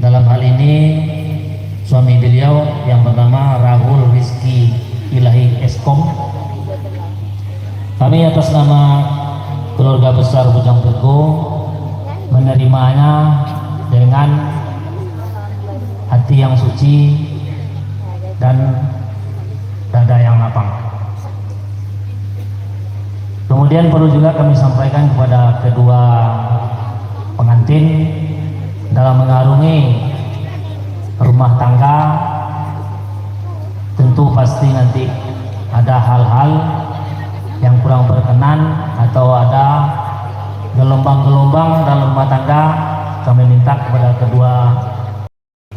Dalam hal ini suami beliau yang bernama Rahul Rizki Ilahi Eskom. Kami atas nama keluarga besar Bujang Virgo menerimanya dengan hati yang suci dan dada yang lapang. Kemudian perlu juga kami sampaikan kepada kedua pengantin dalam mengarungi rumah tangga, tentu pasti nanti ada hal-hal yang kurang berkenan atau ada gelombang-gelombang dalam rumah tangga. Kami minta kepada kedua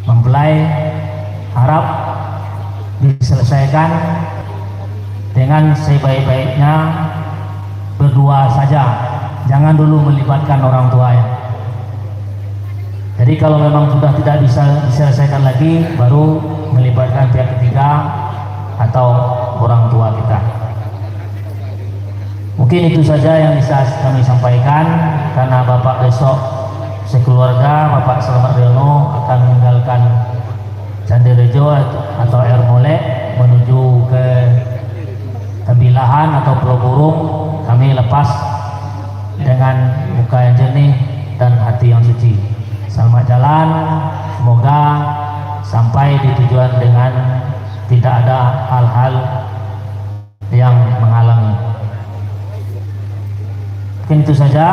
mempelai harap diselesaikan dengan sebaik-baiknya berdua saja, jangan dulu melibatkan orang tua ya. Jadi kalau memang sudah tidak bisa diselesaikan lagi, baru melibatkan pihak ketiga atau orang tua kita. Mungkin itu saja yang bisa kami sampaikan, karena Bapak besok sekeluarga Bapak Slamet Riono akan meninggalkan Candi Rejo atau Air Molek menuju ke Tembilahan atau Pulau Burung. Kami lepas dengan muka yang jernih dan hati yang suci. Selamat jalan, semoga sampai di tujuan dengan tidak ada hal-hal yang menghalangi. Mungkin itu saja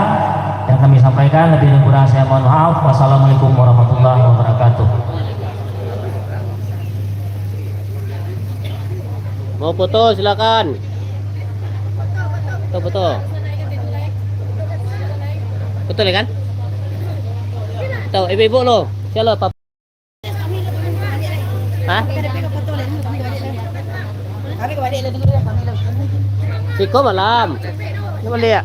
yang kami sampaikan, lebih dan kurang saya mohon maaf. Wassalamualaikum warahmatullahi wabarakatuh. Mau foto silakan. Foto. Betul ya kan? Tahu ibu-ibu lo. Siapa Pak? Hah? Siko malam. Ini boleh ya?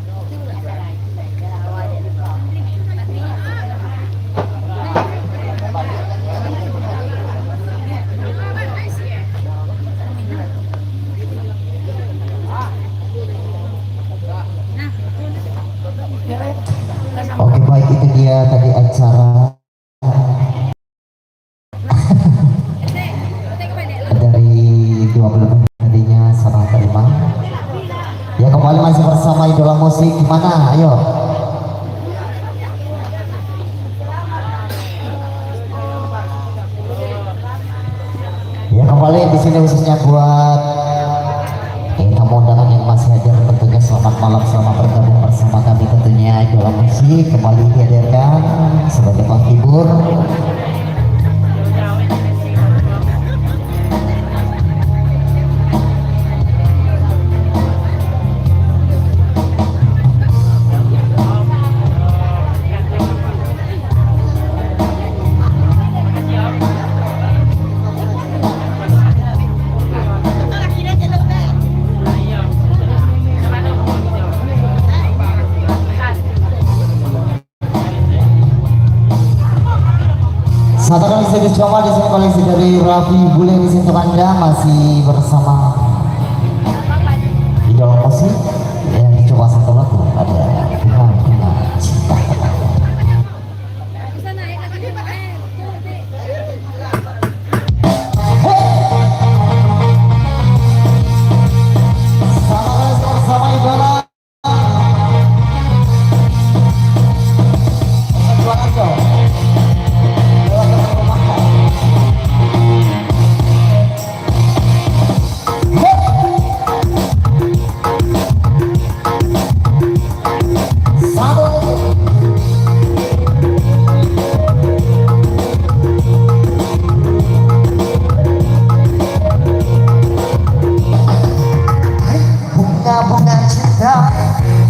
dia tadi acara dari 20 tadinya sama terima. Ya kembali masih bersama Idola Musik, gimana? Ayo. Ya kembali di sini khususnya buat tamu undangan yang masih hadir, tentunya selamat malam, selamat bergabung bersama kami tentunya Idola Musik kembali dihadirkan sebagai penghibur. Satu kali saya coba di sini koleksi dari Raffi Bule di sini untuk Anda masih bersama Idola Musik yang dicoba satu lagu ada bunga cinta. Sama Idola. Bunga cinta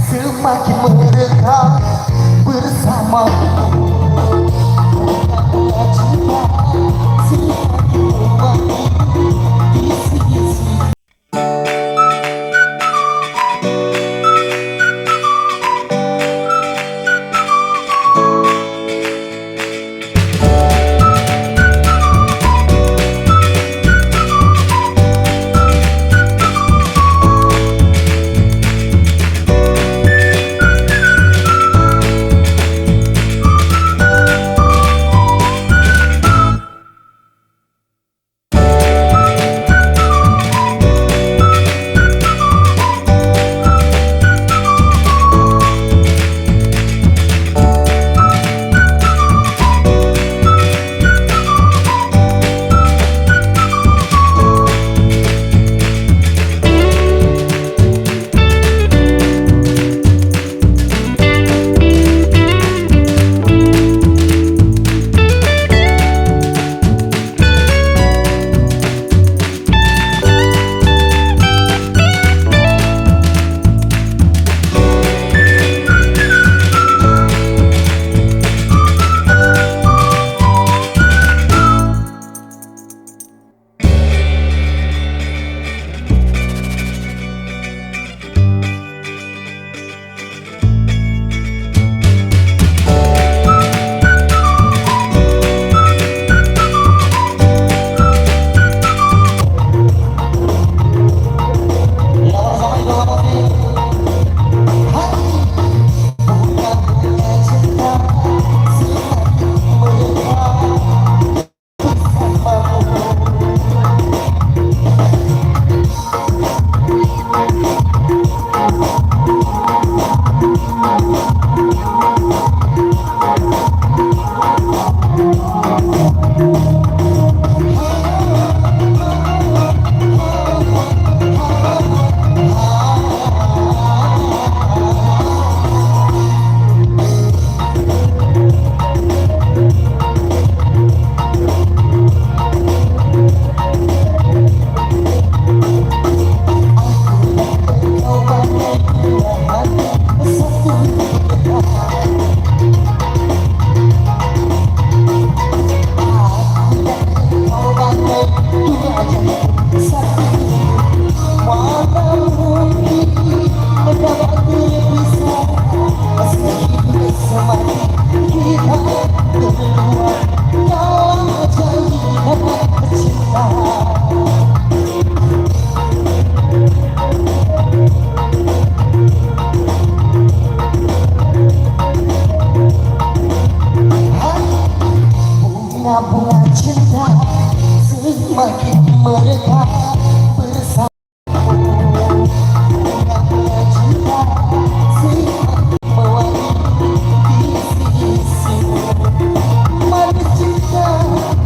semakin mendekat bersama. Bunga cinta semakin wangi di sisi. bunga-bunga cinta semakin merekah bersama. Bunga-bunga cinta semakin mewangi di sisimu. Manis cinta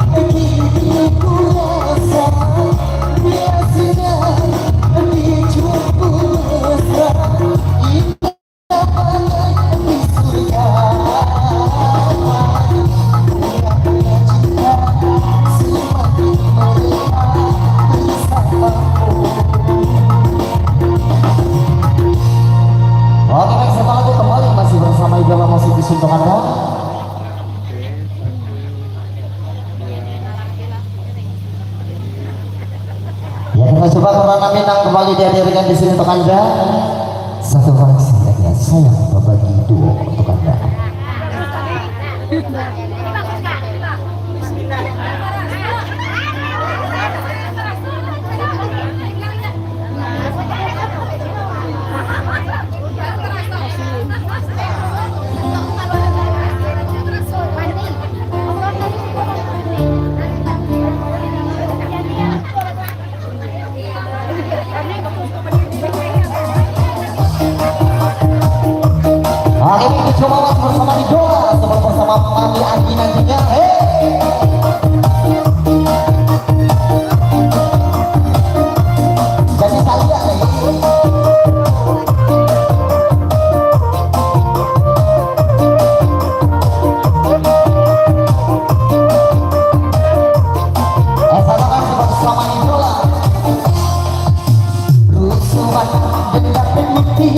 kini ku rasa, biasanya dicupu mesra, indah banget di surga. Bunga-bunga cinta semakin merekah bersamamu. Oke baik, setelah itu kembali masih bersama idola musik di Suntung Anda. Ya kita coba Corona Minang kembali dihadirkan di sini untuk Anda. Satu koleksi hadiah sayang berbagi duo untuk Anda. Oke, ini coba masih bersama idola, seperti bersama Mami Andi nantinya. Jadi kalian katakan seperti bersama idola. Rusuhan dendam pemutih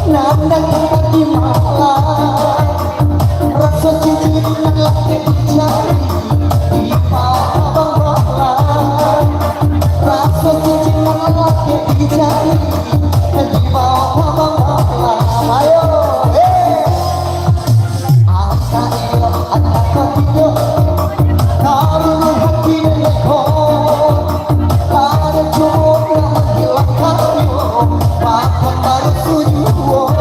nandang di malam, rasa cincin lagi dicari di bawah malam, rasa cincin lagi dicari di bawah malam. Ayo, angka iyo, angka iyo, kamu hati neko, pada cowok yang hilang kamu, bahkan baru tujuh.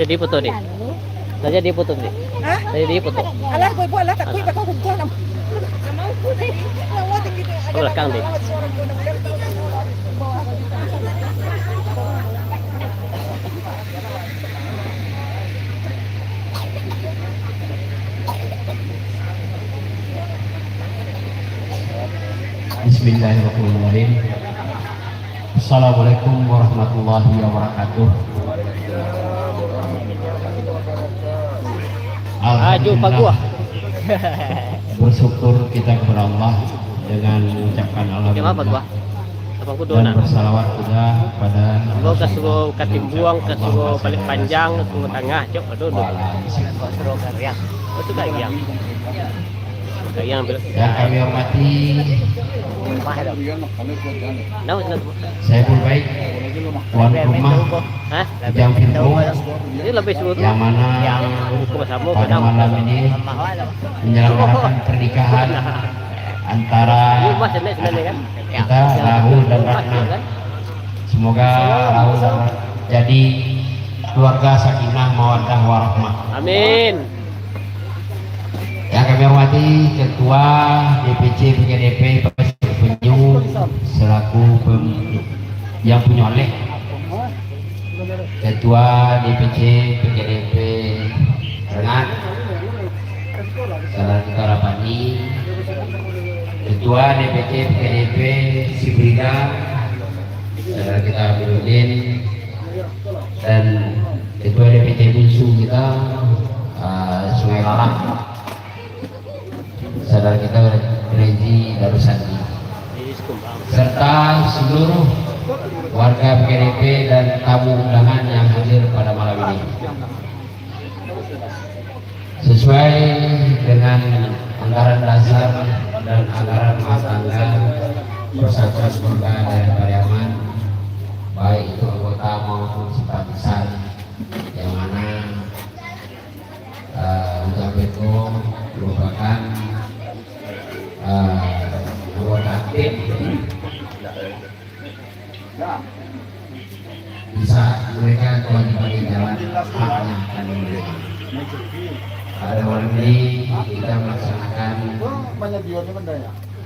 Jadi foto nih. Saja di foto nih. Saya di foto. Alah, buat lah tak kuih tak kau kumpul nam. Belakang deh. Bismillahirrahmanirrahim. Assalamualaikum warahmatullahi wabarakatuh. Jumpa gua. Bersyukur kita kepada Allah dengan mengucapkan alhamdulillah dan bersalawat juga pada Gua kasuruh katim buang, kasuruh balik panjang, kasuruh tengah, cok aduh. Kasuruh kariang. Itu kariang. Kariang bil. yang kami hormati saya pun baik tuan rumah Jam Firdo ini lebih seluruh yang mana pada malam ini menyelenggarakan pernikahan antara Rumah sebenarnya kan. kita Rahul dan Ratna. Semoga Rahul dan Ratna jadi keluarga sakinah mawaddah warahmah. Amin. Yang kami hormati Ketua DPC PKDP Pasir Penyu selaku yang penyolek, Ketua DPC PKDP Rengat Salah Karapani, Ketua DPC PKDP Sibriga Saudara kita Abidudin, dan Ketua DPC Bunsu kita Sungai Lalang, saudara kita Rezi Darusadi, serta seluruh warga PKDP dan tamu undangan yang hadir pada malam ini. Sesuai dengan anggaran dasar dan anggaran rumah tangga Persatuan Keluarga Daerah Pariaman, baik itu anggota maupun simpatisan, yang mana Ujang Beko merupakan anggota aktif bisa mereka kewajiban di jalan haknya dan mereka. Pada malam ini kita melaksanakan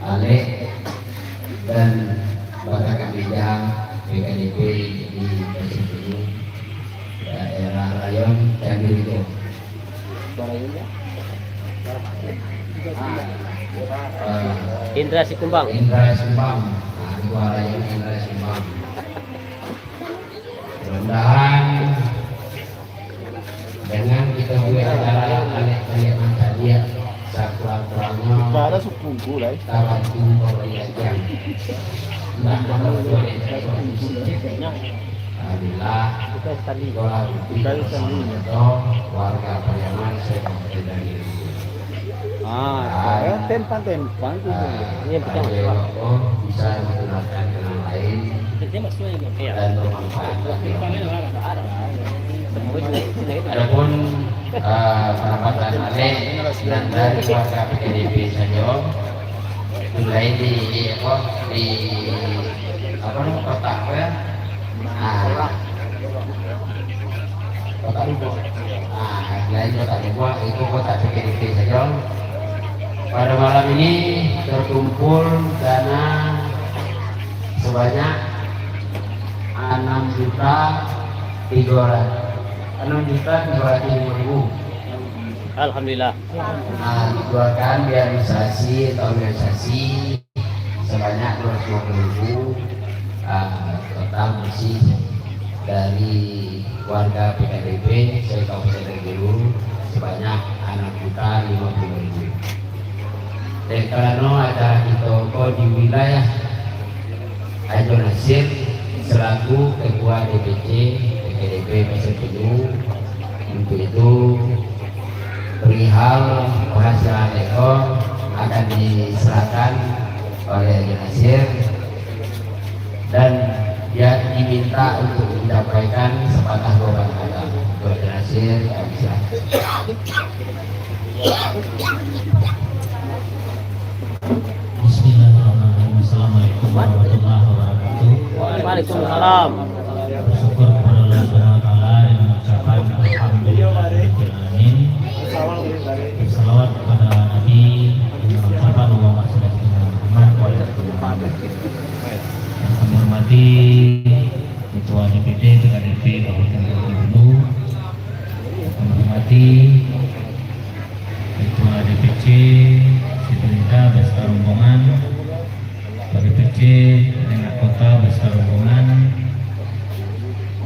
alek dan bakal kerja PKDP di Pasir daerah rayon Candirigo. Indra Sikumbang. Indra Sumbang, Ketua Rayon Indra Sumbang. Mudah-mudahan dengan kita buat acara alek-alek macam dia sekurang-kurangnya kita bantu perbaikan. Nah, alhamdulillah warga Pariaman saya dari Ini bisa menggunakan kenal lain dan bermanfaat. Adapun pendapatan alek dan dari warga PKDP saja mulai di kotak ya, kotak lupa, selain kotak lupa itu kotak PKDP saja. Pada malam ini terkumpul dana sebanyak 6.300.000. Alhamdulillah. Dikeluarkan realisasi atau organisasi sebanyak 250.000, total bersih dari warga PKDP saya Kabupaten Gulu sebanyak 6.050.000. Dan karena acara kita di wilayah Ajo Nasir selaku Ketua DPC PKDP Pasir Penyu, untuk itu perihal penghasilan Eko akan diserahkan oleh Ajo Nasir dan dia diminta untuk menyampaikan sepatah dua kata. Ajo Nasir bisa. Bismillahirrahmanirrahim. Assalamualaikum warahmatullahi wabarakatuh. Waalaikumsalam. Bersyukur kepada Allah Subhanahu wa taala yang mengucapkan alhamdulillahirabbil alamin. Bersalawat kepada Nabi dengan ucapan Allahumma shalli ala Muhammad wa ala ali Muhammad. Yang kami hormati Ketua DPD PKDP Kabupaten Bengkulu, yang kami hormati Ketua DPC Sibrida beserta rombongan, DPC Rengat Kota beserta rombongan,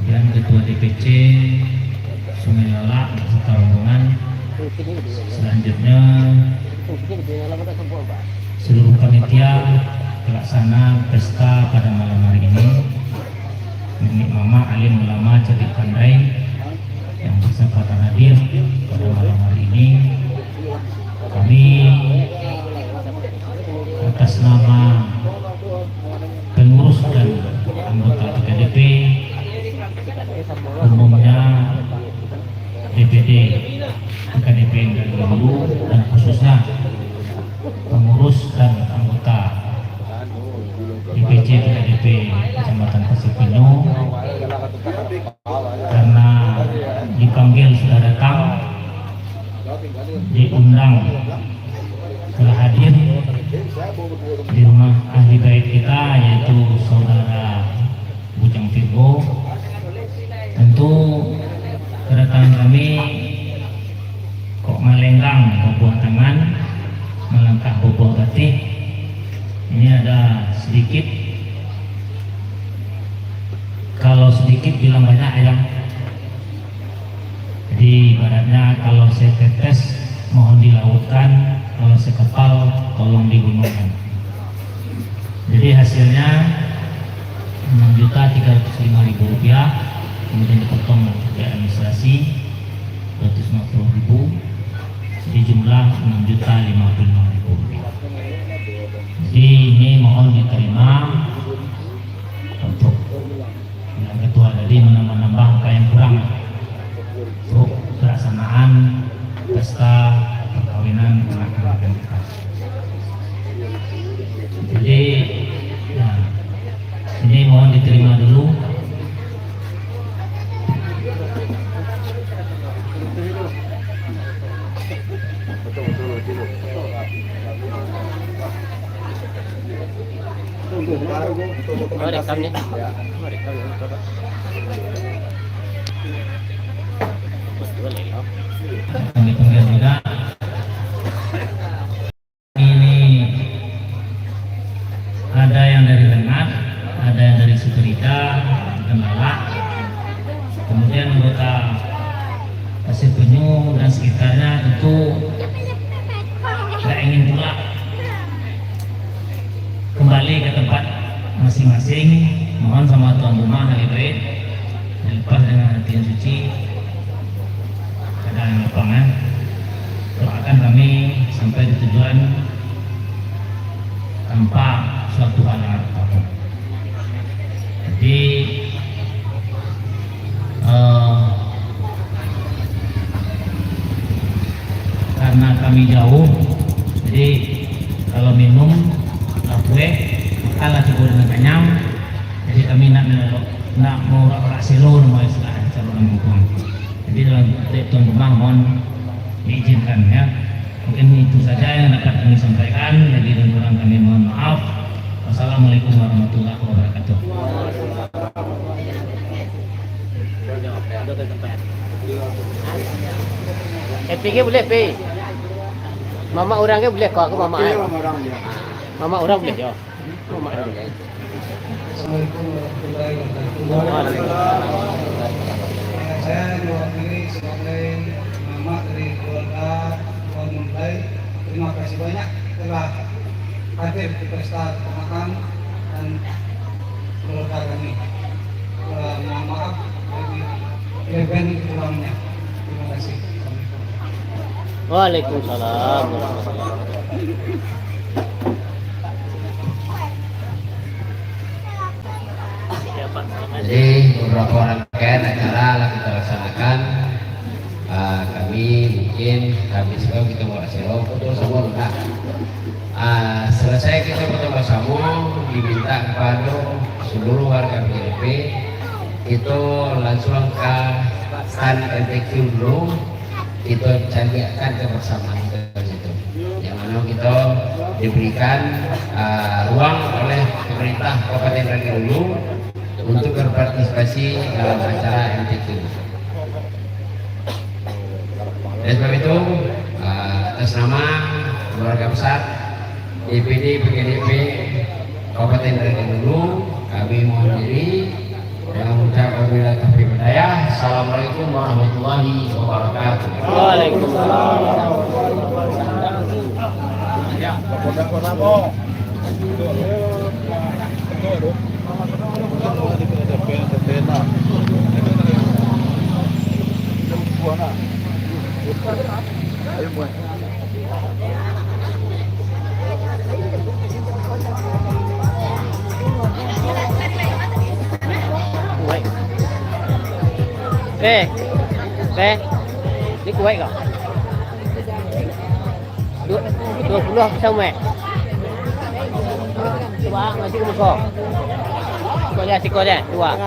dan Ketua DPC Sungai Lalak beserta rombongan. Selanjutnya seluruh panitia pelaksana pesta pada malam hari ini, Nenek Mama alim ulama cerdik pandai yang berkesempatan hadir pada malam hari ini. Kami atas nama pengurus dan anggota PKDP, umumnya DPD PKDP dari Gulu dan khususnya pengurus dan anggota di rumah ahli bait kita, yaitu saudara Bujang Virgo. Tentu kedatangan kami kok melenggang buah tangan, melangkah boboh batik. Ini ada sedikit, kalau sedikit bilang banyak ya. Jadi ibaratnya kalau saya tetes mohon dilautkan, kalau sekepal tolong digunungkan. Jadi hasilnya 6.305.000 rupiah, kemudian dipotong biaya administrasi 250.000, jadi jumlah 6.055.000 rupiah. Jadi ini mohon diterima untuk yang ketua tadi menambah angka yang kurang untuk pelaksanaan pesta perkawinan anak-anak kita. Jadi ya, ini mohon diterima dulu. Oh, rekamnya. Kami panggil juga. Ini ada yang dari Rengat, ada yang dari Sukerita, Kendala, kemudian anggota Pasir Penyu dan sekitarnya tentu tidak ingin pula kembali ke tempat masing-masing. Mohon sama tuan rumah ahli bait dilepas dengan hati yang suci, keadaan lapangan, doakan kami sampai di tujuan tanpa suatu hal apapun. Jadi karena kami jauh, jadi kalau minum kue kalah cukup dengan kenyang. Jadi kami nak mau selo nama istilah calon kampung. Jadi dalam tuan rumah mohon diizinkan ya. Mungkin itu saja yang dapat kami sampaikan. Jadi dan kurang kami mohon maaf. Wassalamualaikum warahmatullahi wabarakatuh. PG boleh P. Mama orangnya boleh kok, aku mama. Mama orang boleh ya. Mama orang boleh. Assalamualaikum warahmatullahi wabarakatuh. Saya diwakili sebagai mama dari keluarga Tuan Mempelai. Terima kasih banyak telah hadir di pesta pernikahan dan keluarga kami. Mohon maaf bagi kelebihan kurangnya. Terima kasih. Waalaikumsalam. Jadi beberapa rangkaian acara lah kita laksanakan. Kami mungkin habis itu kita mau selo foto sama enggak. Selesai kita foto bersama, diminta kepada seluruh warga PDP itu langsung ke stand MTQ dulu, kita carikan kebersamaan kita situ. Yang mana kita diberikan ruang oleh pemerintah Kabupaten Rangkai dulu untuk berpartisipasi dalam acara MTQ. Oleh sebab itu, atas nama keluarga besar DPD PDP Kabupaten Rangkai dulu, kami mohon diri dengan mengucapkan wabillahi taufiq wal hidayah. Assalamualaikum warahmatullahi wabarakatuh. Waalaikumsalam. Ini kuat kah? 20 xong mẹ. Dua masih muka. Siko aja, dua.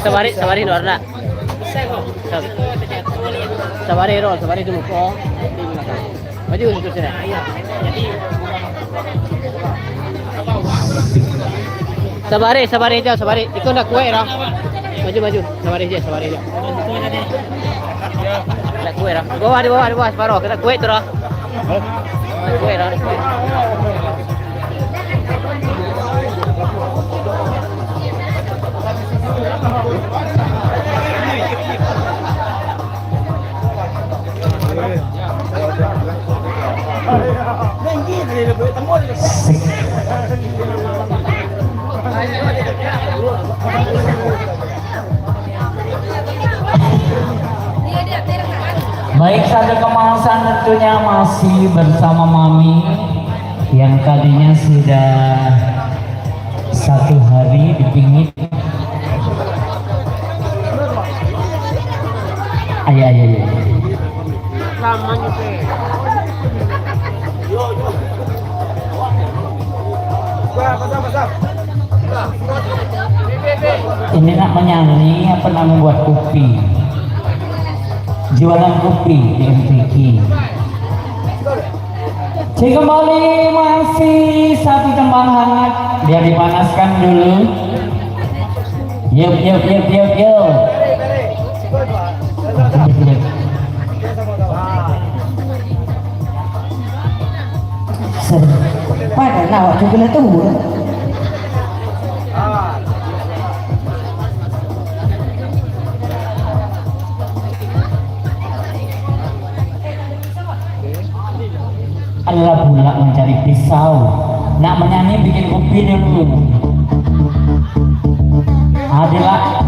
Sabari luar nak. Sabari dulu muka. Maju untuk saya. Sabari aja, sabari. Ikaw nak kue ra. Maju, sabari aja. Nak kue ra. Di bawah, separuh. Kena kue tu ra. Kue ra. Baik, satu kemasan tentunya masih bersama Mami yang tadinya sudah 1 hari dipingit. Ayo. Ini nak menyanyi apa nak membuat kopi, jualan kopi di MTQ. Cik kembali masih satu tembang hangat, dia dipanaskan dulu. Yup. Pada lawak juga lah tu. Allah pula mencari pisau, nak menyanyi bikin kopi dulu. Adilah.